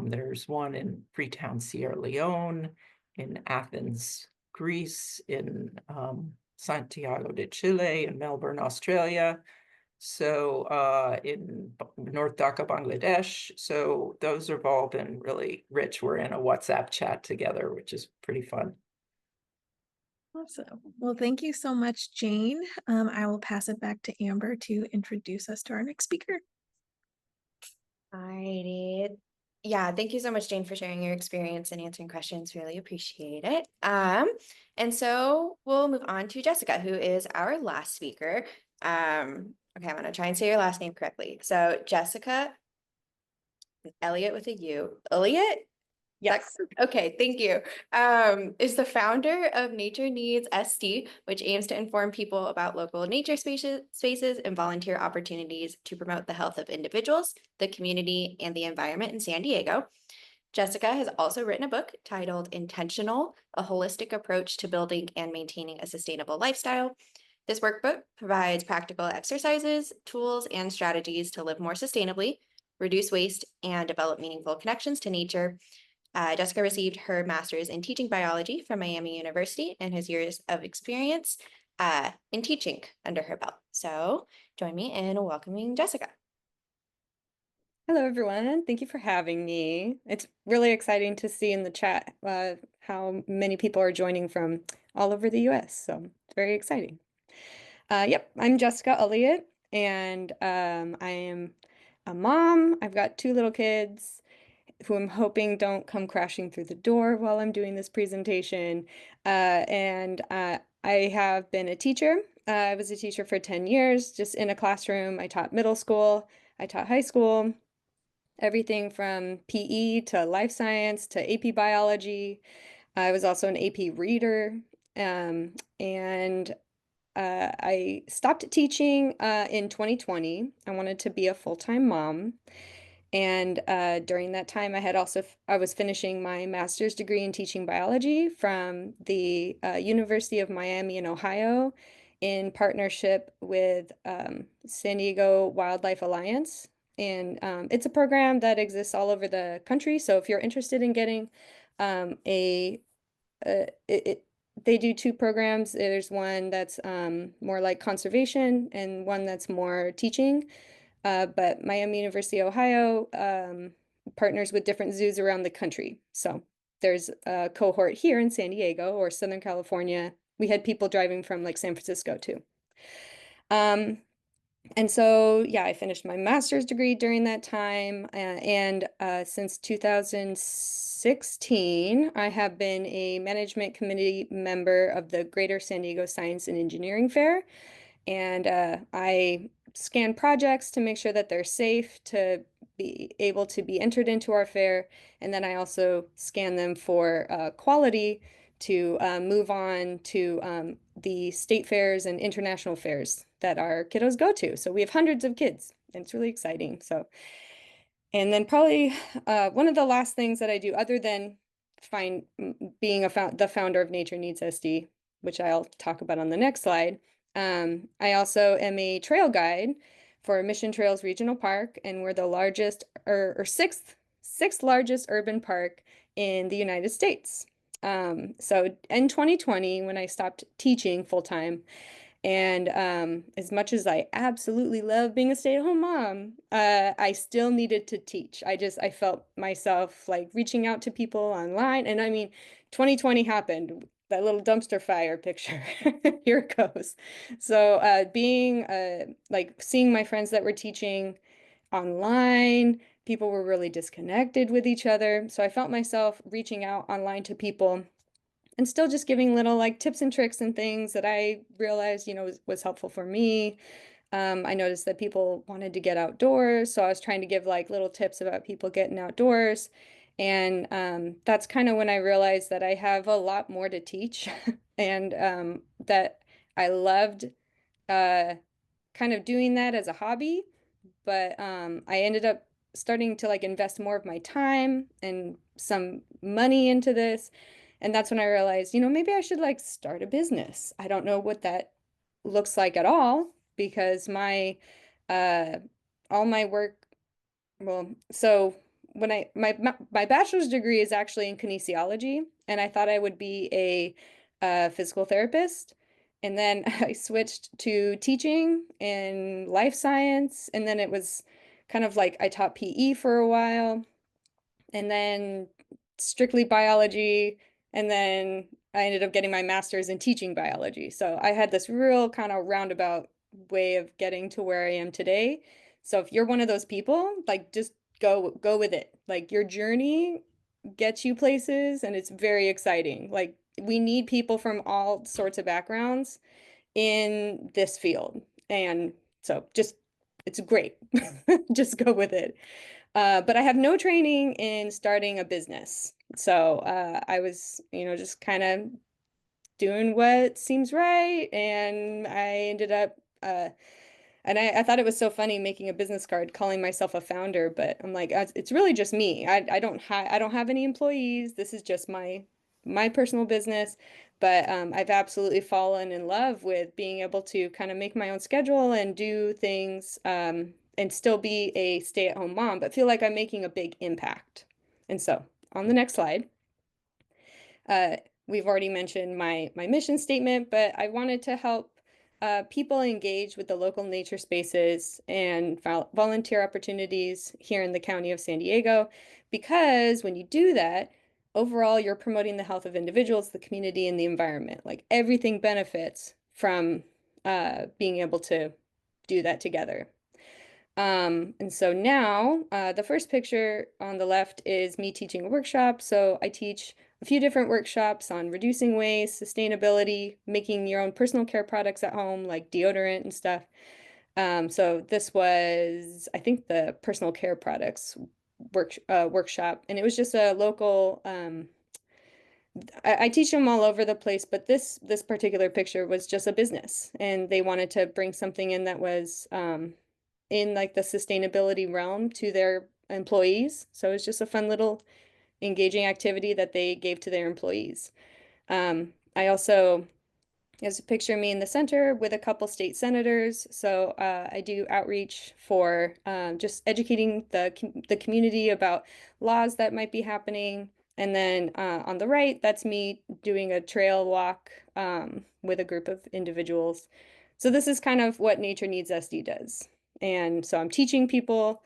Speaker 8: There's one in Freetown, Sierra Leone, in Athens, Greece, in Santiago de Chile, in Melbourne, Australia. So in North Dhaka, Bangladesh. So those have all been really rich. We're in a WhatsApp chat together, which is pretty fun.
Speaker 5: Awesome. Well, thank you so much, Jane. I will pass it back to Amber to introduce us to our next speaker.
Speaker 3: Alrighty. Yeah, thank you so much, Jane, for sharing your experience and answering questions. Really appreciate it. And so we'll move on to Jessica, who is our last speaker. Okay, I'm gonna try and say your last name correctly. So Jessica Ullyott with a U. Ullyott?
Speaker 9: Yes.
Speaker 3: Okay, thank you. Is the founder of Nature Needs ST, which aims to inform people about local nature spaces and volunteer opportunities to promote the health of individuals, the community, and the environment in San Diego. Jessica has also written a book titled Intentional, a holistic approach to building and maintaining a sustainable lifestyle. This workbook provides practical exercises, tools, and strategies to live more sustainably, reduce waste, and develop meaningful connections to nature. Jessica received her master's in teaching biology from Miami University and has years of experience in teaching under her belt. So join me in welcoming Jessica.
Speaker 9: Hello, everyone. Thank you for having me. It's really exciting to see in the chat how many people are joining from all over the US. So it's very exciting. Yep, I'm Jessica Ullyott, and I am a mom. I've got 2 little kids who I'm hoping don't come crashing through the door while I'm doing this presentation. And I have been a teacher. I was a teacher for 10 years, just in a classroom. I taught middle school, I taught high school, everything from PE to life science to AP biology. I was also an AP reader, and I stopped teaching in 2020. I wanted to be a full-time mom. And during that time, I was finishing my master's degree in teaching biology from the University of Miami in Ohio in partnership with San Diego Wildlife Alliance. And it's a program that exists all over the country. So if you're interested in getting they do two programs. There's one that's more like conservation and one that's more teaching. But Miami University, Ohio, partners with different zoos around the country. So there's a cohort here in San Diego or Southern California. We had people driving from like San Francisco too. And so, yeah, I finished my master's degree during that time. And since 2016, I have been a management committee member of the Greater San Diego Science and Engineering Fair. And I scan projects to make sure that they're safe to be able to be entered into our fair. And then I also scan them for quality to move on to the state fairs and international fairs that our kiddos go to. So we have hundreds of kids, and it's really exciting. So, and then probably one of the last things that I do, other than being the founder of Nature Needs SD, which I'll talk about on the next slide. I also am a trail guide for Mission Trails Regional Park, and we're the largest or sixth largest urban park in the United States. So in 2020, when I stopped teaching full time, and as much as I absolutely love being a stay-at-home mom, I still needed to teach. I felt myself like reaching out to people online. And I mean, 2020 happened, that little dumpster fire picture. Here it goes. So being like seeing my friends that were teaching online, people were really disconnected with each other. So I felt myself reaching out online to people and still just giving little like tips and tricks and things that I realized, was helpful for me. I noticed that people wanted to get outdoors, so I was trying to give like little tips about people getting outdoors. And that's kind of when I realized that I have a lot more to teach and that I loved kind of doing that as a hobby. But I ended up starting to like invest more of my time and some money into this. And that's when I realized, maybe I should like start a business. I don't know what that looks like at all because all my work, well, so when my bachelor's degree is actually in kinesiology, and I thought I would be a physical therapist. And then I switched to teaching in life science. And then it was kind of like I taught PE for a while and then strictly biology. And then I ended up getting my master's in teaching biology. So I had this real kind of roundabout way of getting to where I am today. So if you're one of those people, like just go with it. Like your journey gets you places and it's very exciting. Like we need people from all sorts of backgrounds in this field. And so it's great. Just go with it. But I have no training in starting a business. So I was, just kind of doing what seems right. And I ended up, and I thought it was so funny making a business card, calling myself a founder, but I'm like, it's really just me. I don't have any employees. This is just my personal business. But I've absolutely fallen in love with being able to kind of make my own schedule and do things and still be a stay-at-home mom, but feel like I'm making a big impact. And so on the next slide, we've already mentioned my mission statement, but I wanted to help people engage with the local nature spaces and volunteer opportunities here in the county of San Diego, because when you do that, overall, you're promoting the health of individuals, the community, and the environment. Like everything benefits from being able to do that together. And so now the first picture on the left is me teaching a workshop. So I teach a few different workshops on reducing waste, sustainability, making your own personal care products at home, like deodorant and stuff. So this was, I think the personal care products workshop, and it was just a local. I teach them all over the place, but this particular picture was just a business, and they wanted to bring something in that was in like the sustainability realm to their employees. So it's just a fun little engaging activity that they gave to their employees. I also, there's a picture of me in the center with a couple state senators. So I do outreach for just educating the community about laws that might be happening. And then on the right, that's me doing a trail walk with a group of individuals. So this is kind of what Nature Needs SD does. And so I'm teaching people,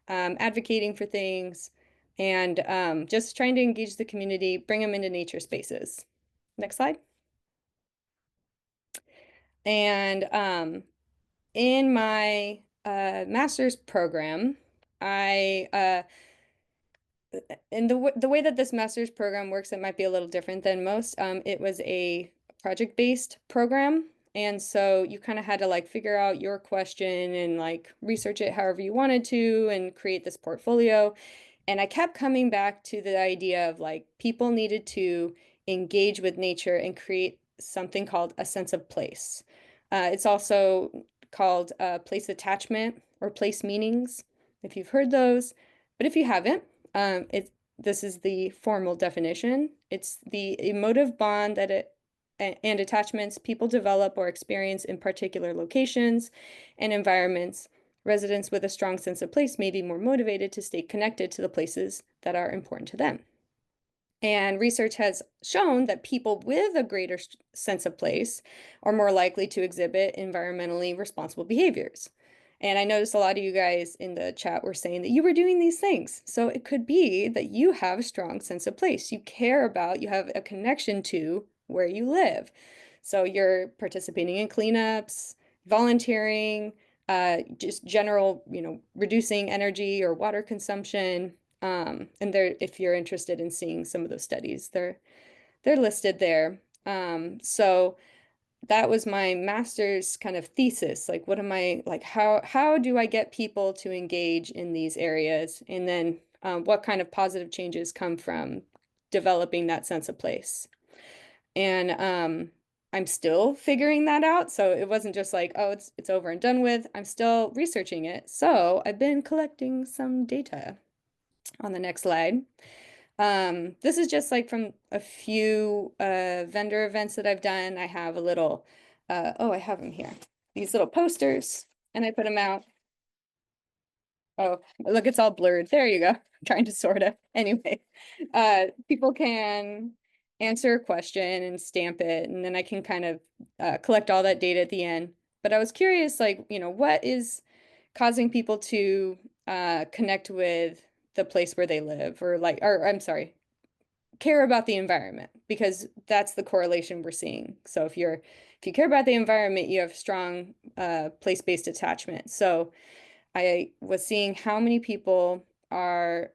Speaker 9: advocating for things, and just trying to engage the community, bring them into nature spaces. Next slide. And in my master's program, and the way that this master's program works, it might be a little different than most. It was a project-based program. And so you kind of had to like figure out your question and like research it however you wanted to and create this portfolio. And I kept coming back to the idea of like people needed to engage with nature and create something called a sense of place. It's also called place attachment or place meanings, if you've heard those. But if you haven't, this is the formal definition. It's the emotive bond that and attachments people develop or experience in particular locations and environments. Residents with a strong sense of place may be more motivated to stay connected to the places that are important to them. And research has shown that people with a greater sense of place are more likely to exhibit environmentally responsible behaviors. And I noticed a lot of you guys in the chat were saying that you were doing these things. So it could be that you have a strong sense of place. You care about, you have a connection to where you live. So you're participating in cleanups, volunteering, just general, reducing energy or water consumption. And if you're interested in seeing some of those studies, they're listed there. So that was my master's kind of thesis. Like, what am I like? How do I get people to engage in these areas? And then what kind of positive changes come from developing that sense of place? And I'm still figuring that out. So it wasn't just like, oh, it's over and done with. I'm still researching it. So I've been collecting some data. On the next slide. This is just like from a few vendor events that I've done. I have a little, I have them here. These little posters, and I put them out. Oh, look, it's all blurred. There you go. Trying to sort of. Anyway, people can answer a question and stamp it, and then I can kind of collect all that data at the end. But I was curious, like, what is causing people to connect with the place where they live, or I'm sorry, care about the environment, because that's the correlation we're seeing. So if you care about the environment, you have strong place-based attachment. So I was seeing how many people are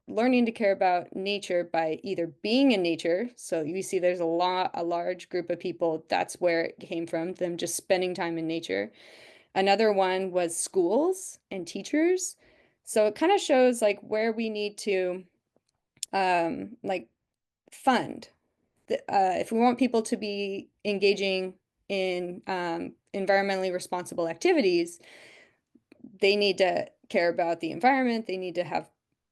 Speaker 9: learning to care about nature by either being in nature. So you see there's a large group of people, that's where it came from, them just spending time in nature. Another one was schools and teachers. So it kind of shows like where we need to like fund. If we want people to be engaging in environmentally responsible activities, they need to care about the environment. They need to have,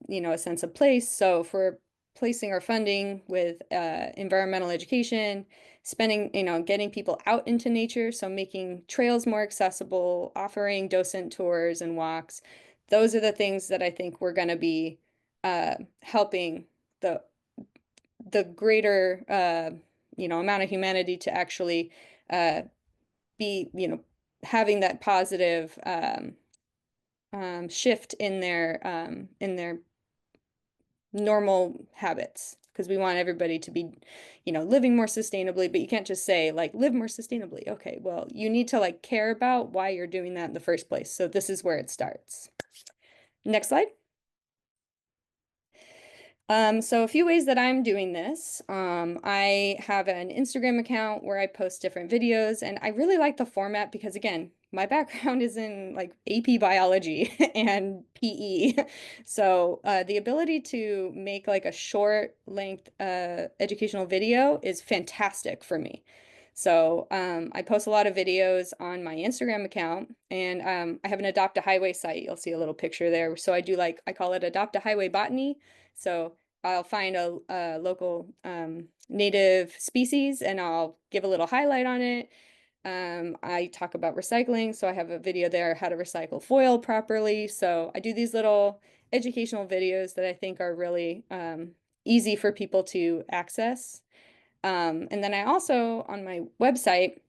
Speaker 9: a sense of place. So if we're placing our funding with environmental education, spending, getting people out into nature, so making trails more accessible, offering docent tours and walks, those are the things that I think we're going to be helping the greater, amount of humanity to actually be, having that positive shift in their normal habits, because we want everybody to be, living more sustainably, but you can't just say like, live more sustainably. Okay, well, you need to like care about why you're doing that in the first place. So this is where it starts. Next slide. So a few ways that I'm doing this. I have an Instagram account where I post different videos, and I really like the format because, again, my background is in like AP biology and PE. So the ability to make like a short length educational video is fantastic for me. So I post a lot of videos on my Instagram account, and I have an Adopt a Highway site. You'll see a little picture there. So I do like, I call it Adopt a Highway Botany. So I'll find a local native species and I'll give a little highlight on it. I talk about recycling, so I have a video there, how to recycle foil properly. So I do these little educational videos that I think are really easy for people to access. And then I also, on my website,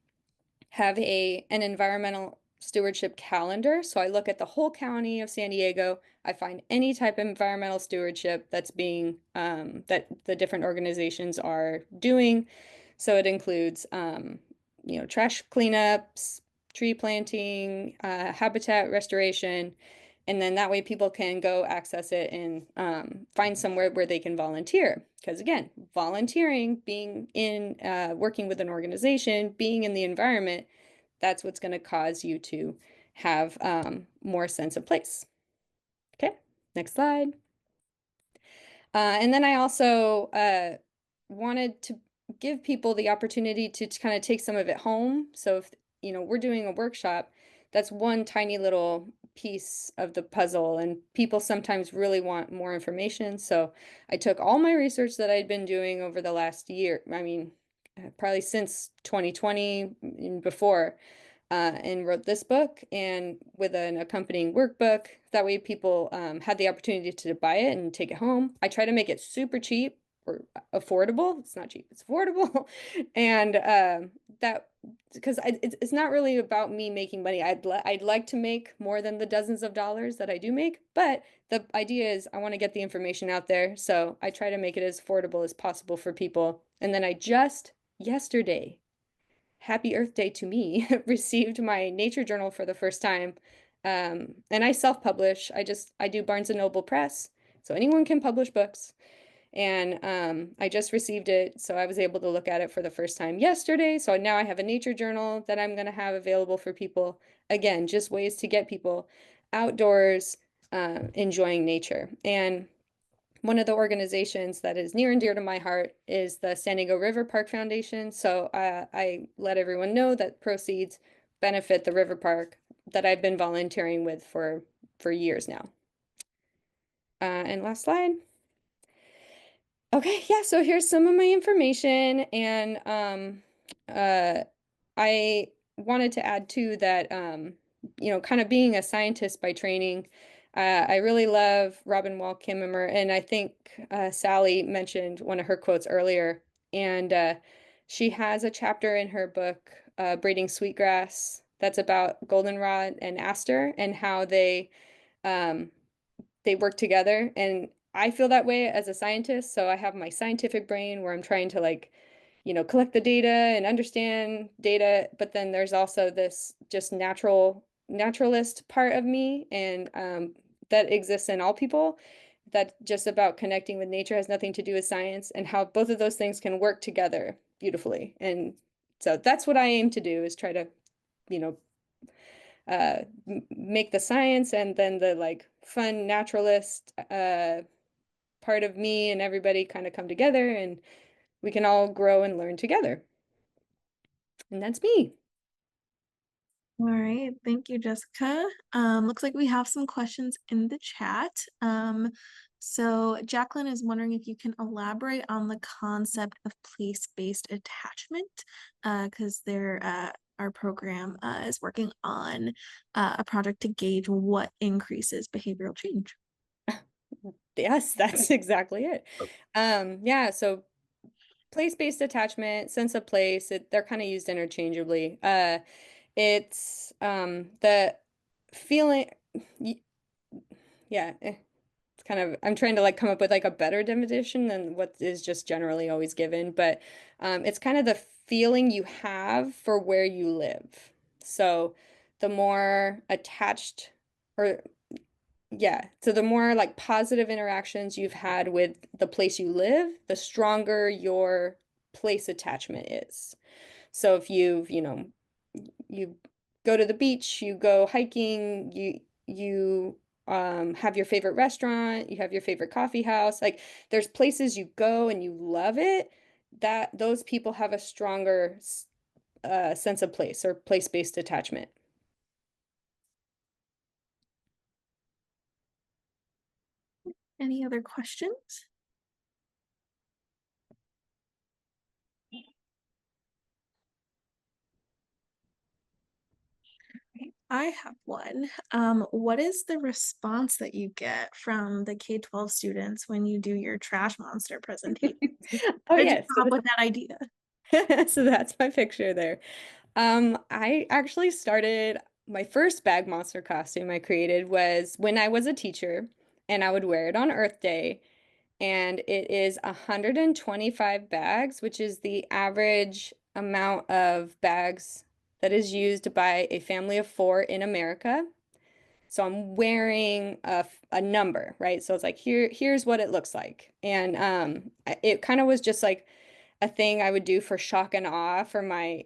Speaker 9: have an environmental stewardship calendar. So I look at the whole county of San Diego. I find any type of environmental stewardship that's being, that the different organizations are doing. So it includes, trash cleanups, tree planting, habitat restoration. And then that way people can go access it and find somewhere where they can volunteer. Because again, volunteering, being in, working with an organization, being in the environment, that's what's going to cause you to have more sense of place. Okay, next slide. And then I also wanted to give people the opportunity to kind of take some of it home. So if, we're doing a workshop, that's one tiny little piece of the puzzle, and people sometimes really want more information. So I took all my research that I'd been doing over the last year, probably since 2020 and before, and wrote this book and with an accompanying workbook. That way people had the opportunity to buy it and take it home. I try to make it super cheap or affordable. It's not cheap, it's affordable. And that, because it's not really about me making money. I'd like to make more than the dozens of dollars that I do make, but the idea is I want to get the information out there. So I try to make it as affordable as possible for people. And then I just yesterday, Happy Earth Day to me, received my nature journal for the first time. And I self-publish. I do Barnes & Noble Press, so anyone can publish books. And I just received it, so I was able to look at it for the first time yesterday. So now I have a nature journal that I'm going to have available for people. Again, just ways to get people outdoors, enjoying nature. And one of the organizations that is near and dear to my heart is the San Diego River Park Foundation. So I let everyone know that proceeds benefit the river park that I've been volunteering with for years now. And last slide. Okay, yeah, so here's some of my information. And I wanted to add too that, kind of being a scientist by training, I really love Robin Wall Kimmerer, and I think Sally mentioned one of her quotes earlier, and she has a chapter in her book, Braiding Sweetgrass, that's about goldenrod and aster and how they work together. And I feel that way as a scientist, so I have my scientific brain where I'm trying to collect the data and understand data, but then there's also this just naturalist part of me, and that exists in all people, that just about connecting with nature, has nothing to do with science, and how both of those things can work together beautifully. And so that's what I aim to do, is try to make the science and then the fun naturalist part of me and everybody kind of come together, and we can all grow and learn together. And that's me.
Speaker 5: All right, thank you, Jessica. Looks like we have some questions in the chat. So Jacqueline is wondering if you can elaborate on the concept of place-based attachment, because our program is working on a project to gauge what increases behavioral change.
Speaker 9: Yes, that's exactly it. Yeah, so place-based attachment, sense of place, they're kind of used interchangeably. It's the feeling, yeah, it's kind of, I'm trying to come up with a better definition than what is just generally always given, but it's kind of the feeling you have for where you live. So the more attached, or yeah, so the more positive interactions you've had with the place you live, the stronger your place attachment is. So if you've go to the beach, you go hiking, you have your favorite restaurant, you have your favorite coffee house. Like there's places you go and you love it, that those people have a stronger sense of place or place-based attachment.
Speaker 5: Any other questions? I have one. What is the response that you get from the K-12 students when you do your trash monster presentation?
Speaker 9: Oh,
Speaker 5: How did you
Speaker 9: yes.
Speaker 5: come up with that idea?
Speaker 9: So that's my picture there. I actually started my first bag monster costume I created was when I was a teacher, and I would wear it on Earth Day. And it is 125 bags, which is the average amount of bags that is used by a family of 4 in America. So I'm wearing a number, right? So it's like here's what it looks like. And it kind of was just like a thing I would do for shock and awe for my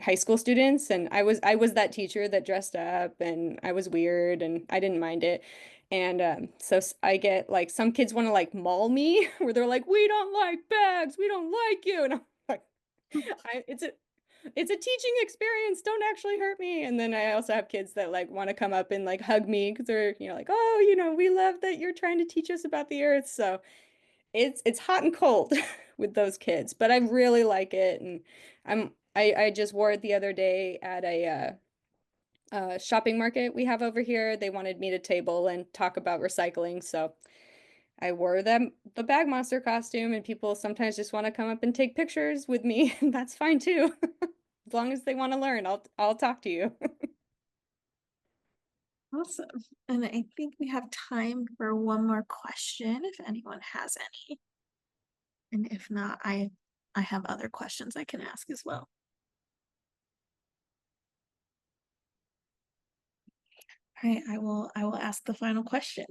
Speaker 9: high school students. And I was that teacher that dressed up, and I was weird and I didn't mind it. And so I get like some kids want to like maul me where they're like, we don't like bags, we don't like you. And I'm like, it's a teaching experience. Don't actually hurt me. And then I also have kids that like want to come up and like hug me because they're, like, oh, we love that you're trying to teach us about the earth. So it's hot and cold with those kids, but I really like it. And I just wore it the other day at a shopping market we have over here. They wanted me to table and talk about recycling, so I wore the bag monster costume, and people sometimes just want to come up and take pictures with me, and that's fine too. As long as they want to learn, I'll talk to you.
Speaker 5: Awesome. And I think we have time for one more question if anyone has any. And if not, I have other questions I can ask as well. All right, I will ask the final question.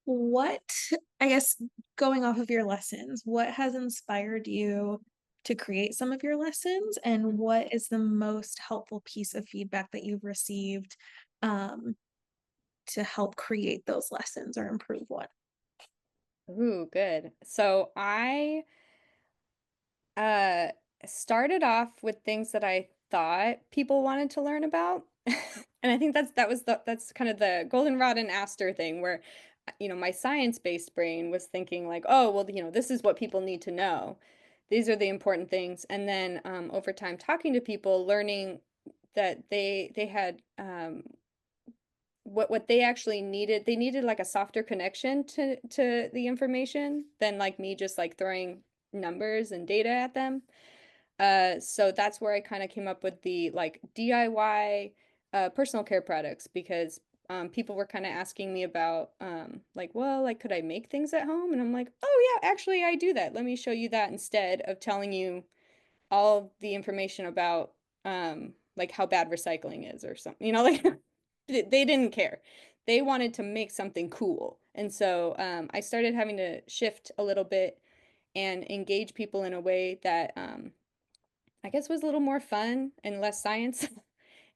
Speaker 5: What, I guess, going off of your lessons, what has inspired you to create some of your lessons, and what is the most helpful piece of feedback that you've received to help create those lessons or improve one?
Speaker 9: Ooh, good. So I uh started off with things that I thought people wanted to learn about. And I think that's kind of the goldenrod and aster thing where my science-based brain was thinking like, oh, well, this is what people need to know. These are the important things. And then over time talking to people, learning that they had what they actually needed. They needed like a softer connection to the information than like me just like throwing numbers and data at them. So that's where I kind of came up with the like DIY personal care products, because people were kind of asking me about like, well, like, could I make things at home? And I'm like, oh yeah, actually I do that. Let me show you that instead of telling you all the information about like how bad recycling is or something, like they didn't care. They wanted to make something cool. And so I started having to shift a little bit and engage people in a way that I guess was a little more fun and less science.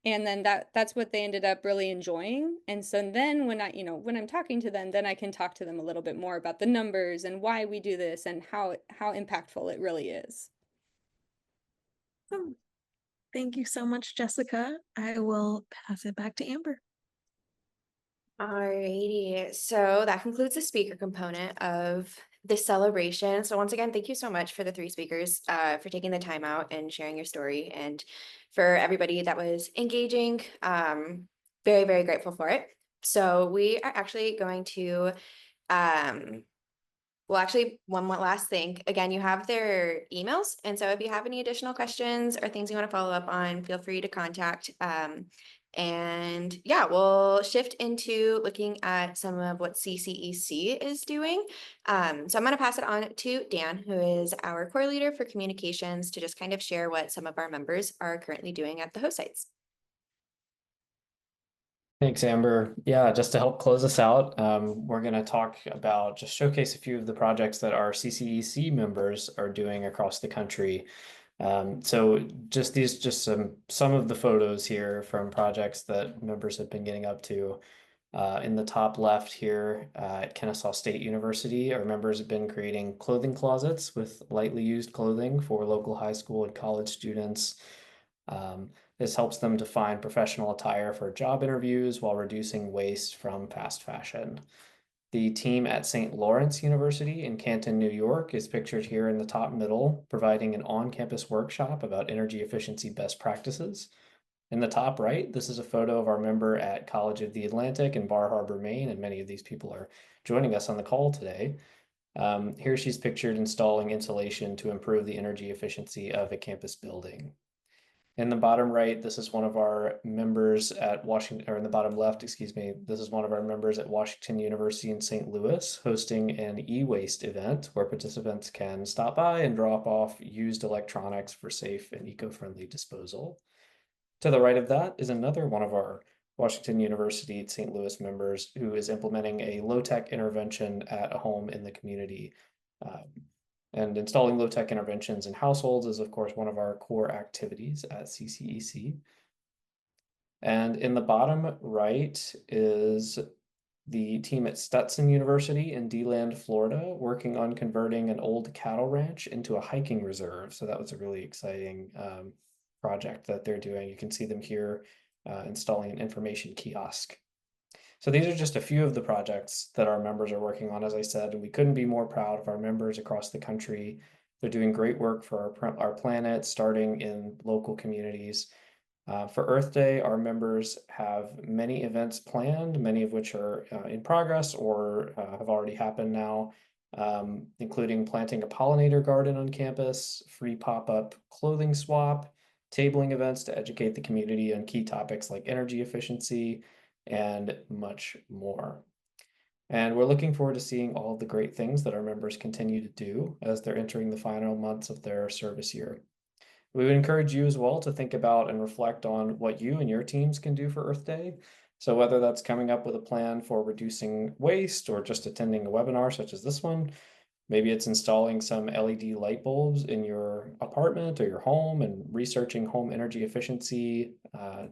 Speaker 9: And then that's what they ended up really enjoying. And so then when I'm talking to them, then I can talk to them a little bit more about the numbers and why we do this and how impactful it really is.
Speaker 5: Thank you so much, Jessica. I will pass it back to Amber.
Speaker 3: Alrighty, so that concludes the speaker component of this celebration. So once again, thank you so much for the 3 speakers for taking the time out and sharing your story, and for everybody that was engaging. Very, very grateful for it. So we are actually going to well, actually, one more last thing. Again, you have their emails. And so if you have any additional questions or things you want to follow up on, feel free to contact. And yeah, we'll shift into looking at some of what CCEC is doing. So I'm going to pass it on to Dan, who is our core leader for communications, to just kind of share what some of our members are currently doing at the host sites.
Speaker 10: Thanks, Amber. Yeah, just to help close us out, we're going to talk about, just showcase a few of the projects that our CCEC members are doing across the country. So just some of the photos here from projects that members have been getting up to. In the top left here at Kennesaw State University, our members have been creating clothing closets with lightly used clothing for local high school and college students. This helps them to find professional attire for job interviews while reducing waste from fast fashion. The team at St. Lawrence University in Canton, New York is pictured here in the top middle, providing an on-campus workshop about energy efficiency best practices. In the top right, this is a photo of our member at College of the Atlantic in Bar Harbor, Maine, and many of these people are joining us on the call today. Here she's pictured installing insulation to improve the energy efficiency of a campus building. In the bottom right, this is one of our members at Washington, or in the bottom left, excuse me, this is one of our members at Washington University in St. Louis hosting an e-waste event where participants can stop by and drop off used electronics for safe and eco-friendly disposal. To the right of that is another one of our Washington University St. Louis members who is implementing a low-tech intervention at a home in the community. And installing low-tech interventions in households is, of course, one of our core activities at CCEC. And in the bottom right is the team at Stetson University in DeLand, Florida, working on converting an old cattle ranch into a hiking reserve. So that was a really exciting project that they're doing. You can see them here installing an information kiosk. So these are just a few of the projects that our members are working on, as I said, and we couldn't be more proud of our members across the country. They're doing great work for our planet, starting in local communities. For Earth Day, our members have many events planned, many of which are in progress or have already happened now, including planting a pollinator garden on campus, free pop-up clothing swap, tabling events to educate the community on key topics like energy efficiency, and much more. And we're looking forward to seeing all the great things that our members continue to do as they're entering the final months of their service year. We would encourage you as well to think about and reflect on what you and your teams can do for Earth Day. So whether that's coming up with a plan for reducing waste or just attending a webinar such as this one, maybe it's installing some LED light bulbs in your apartment or your home and researching home energy efficiency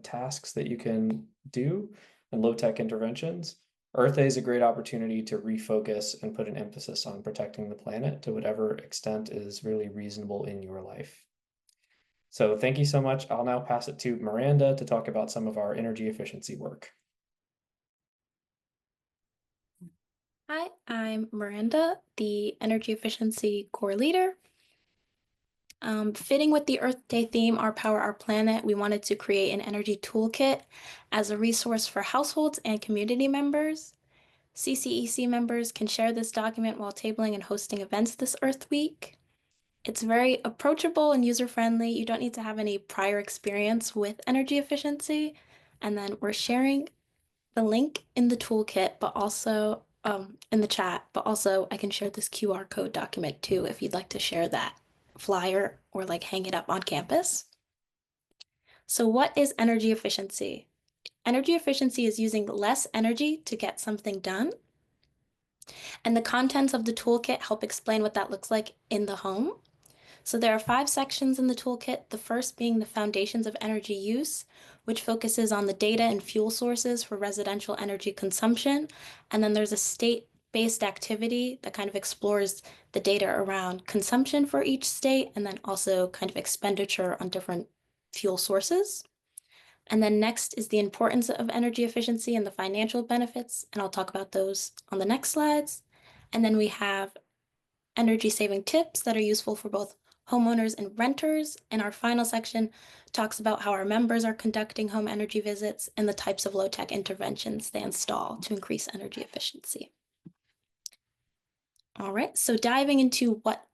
Speaker 10: tasks that you can do and low-tech interventions. Earth Day is a great opportunity to refocus and put an emphasis on protecting the planet to whatever extent is really reasonable in your life. So thank you so much. I'll now pass it to Miranda to talk about some of our energy efficiency work.
Speaker 11: Hi, I'm Miranda, the Energy Efficiency Core Leader. Fitting with the Earth Day theme, Our Power, Our Planet, we wanted to create an energy toolkit as a resource for households and community members. CCEC members can share this document while tabling and hosting events this Earth Week. It's very approachable and user-friendly. You don't need to have any prior experience with energy efficiency. And then we're sharing the link in the toolkit, but also in the chat, but also I can share this QR code document too if you'd like to share that flyer or like hang it up on campus. So what is energy efficiency? Energy efficiency is using less energy to get something done. And the contents of the toolkit help explain what that looks like in the home. So there are 5 sections in the toolkit, the first being the foundations of energy use, which focuses on the data and fuel sources for residential energy consumption. And then there's a state-based activity that kind of explores the data around consumption for each state, and then also kind of expenditure on different fuel sources. And then next is the importance of energy efficiency and the financial benefits, and I'll talk about those on the next slides. And then we have energy saving tips that are useful for both homeowners and renters. And our final section talks about how our members are conducting home energy visits and the types of low-tech interventions they install to increase energy efficiency. All right, so diving into what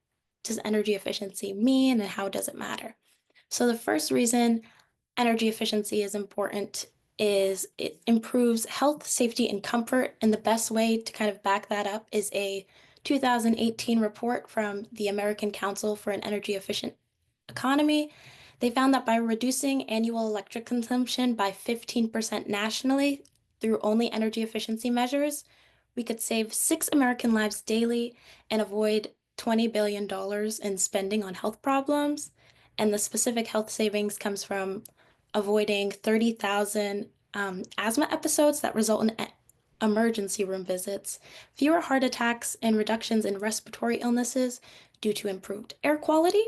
Speaker 11: does energy efficiency mean and how does it matter? So the first reason energy efficiency is important is it improves health, safety, and comfort. And the best way to kind of back that up is a 2018 report from the American Council for an Energy Efficient Economy. They found that by reducing annual electric consumption by 15% nationally through only energy efficiency measures, we could save 6 American lives daily and avoid $20 billion in spending on health problems. And the specific health savings comes from avoiding 30,000 asthma episodes that result in emergency room visits, fewer heart attacks, and reductions in respiratory illnesses due to improved air quality.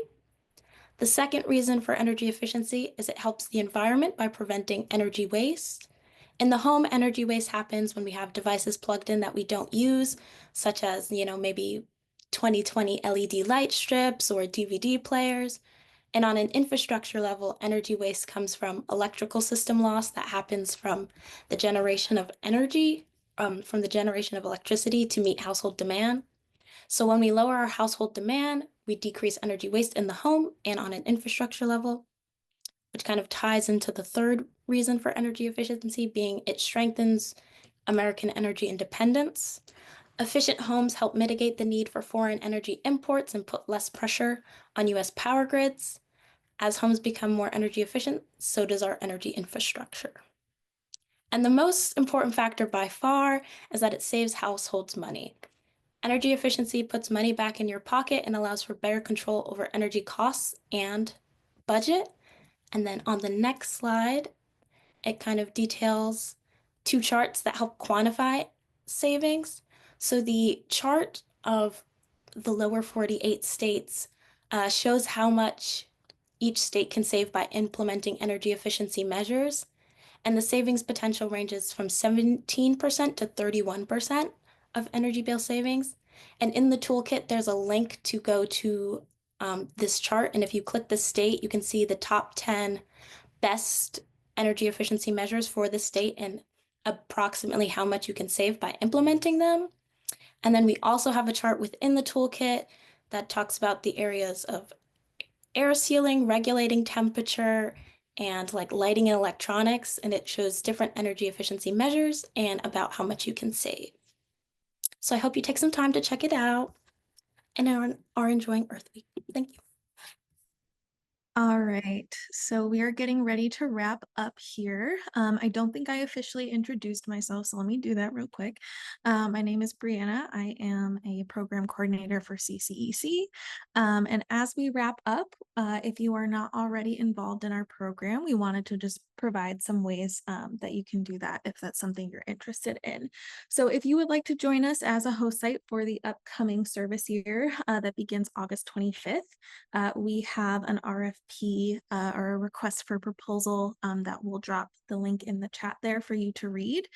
Speaker 11: The second reason for energy efficiency is it helps the environment by preventing energy waste. In the home, energy waste happens when we have devices plugged in that we don't use, such as, maybe 2020 LED light strips or DVD players. And on an infrastructure level, energy waste comes from electrical system loss that happens from the generation of energy, from the generation of electricity to meet household demand. So when we lower our household demand, we decrease energy waste in the home and on an infrastructure level, which kind of ties into the third reason for energy efficiency, being it strengthens American energy independence. Efficient homes help mitigate the need for foreign energy imports and put less pressure on US power grids. As homes become more energy efficient, so does our energy infrastructure. And the most important factor by far is that it saves households money. Energy efficiency puts money back in your pocket and allows for better control over energy costs and budget. And then on the next slide, it kind of details two charts that help quantify savings. So the chart of the lower 48 states shows how much each state can save by implementing energy efficiency measures. And the savings potential ranges from 17% to 31% of energy bill savings. And in the toolkit, there's a link to go to this chart. And if you click the state, you can see the top 10 best energy efficiency measures for the state and approximately how much you can save by implementing them. And then we also have a chart within the toolkit that talks about the areas of air sealing, regulating temperature, and like lighting and electronics, and it shows different energy efficiency measures and about how much you can save. So I hope you take some time to check it out and are enjoying Earth Week. Thank you.
Speaker 5: All right, so we are getting ready to wrap up here. I don't think I officially introduced myself, so let me do that real quick. My name is Brianna. I am a program coordinator for CCEC. And as we wrap up, if you are not already involved in our program, we wanted to just provide some ways that you can do that if that's something you're interested in. So if you would like to join us as a host site for the upcoming service year that begins August 25th, we have an RFP or a request for proposal that will drop the link in the chat there for you to read.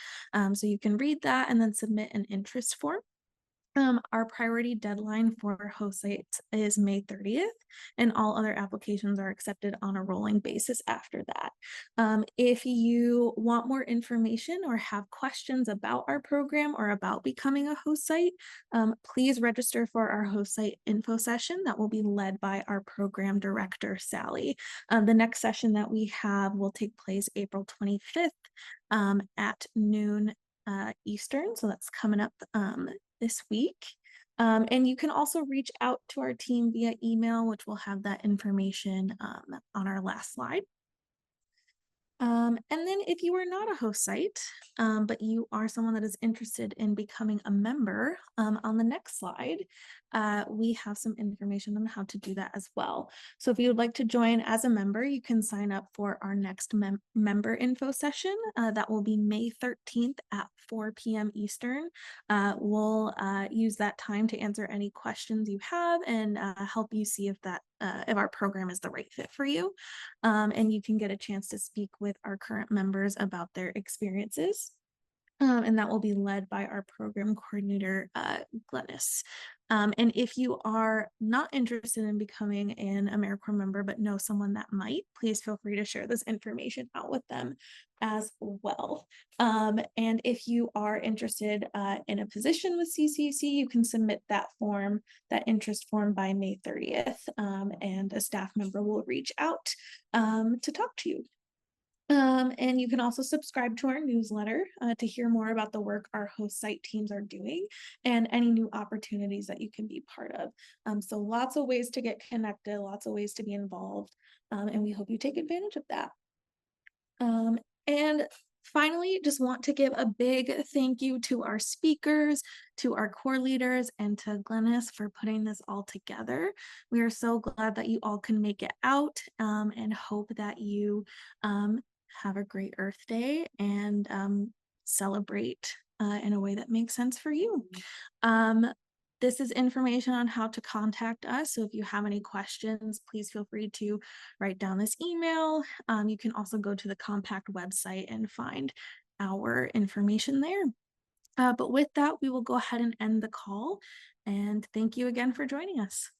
Speaker 5: So you can read that and then submit an interest form. Our priority deadline for host sites is May 30th, and all other applications are accepted on a rolling basis after that. If you want more information or have questions about our program or about becoming a host site, please register for our host site info session that will be led by our program director, Sally. The next session that we have will take place April 25th at noon Eastern, so that's coming up this week. And you can also reach out to our team via email, which will have that information on our last slide. And then if you are not a host site, but you are someone that is interested in becoming a member, on the next slide, we have some information on how to do that as well. So if you would like to join as a member, you can sign up for our next member info session. That will be May 13th at 4 p.m. Eastern. We'll use that time to answer any questions you have and help you see if our program is the right fit for you. And you can get a chance to speak with our current members about their experiences. And that will be led by our program coordinator, Glennis. And if you are not interested in becoming an AmeriCorps member, but know someone that might, please feel free to share this information out with them as well. And if you are interested in a position with CCC, you can submit that interest form by May 30th, and a staff member will reach out to talk to you. And you can also subscribe to our newsletter to hear more about the work our host site teams are doing and any new opportunities that you can be part of. So lots of ways to get connected, lots of ways to be involved, and we hope you take advantage of that. And Finally, just want to give a big thank you to our speakers, to our core leaders, and to Glennis for putting this all together. We are so glad that you all can make it out, and hope that you have a great Earth Day and celebrate in a way that makes sense for you. This is information on how to contact us. So if you have any questions, please feel free to write down this email. You can also go to the Compact website and find our information there. But with that, we will go ahead and end the call. And thank you again for joining us.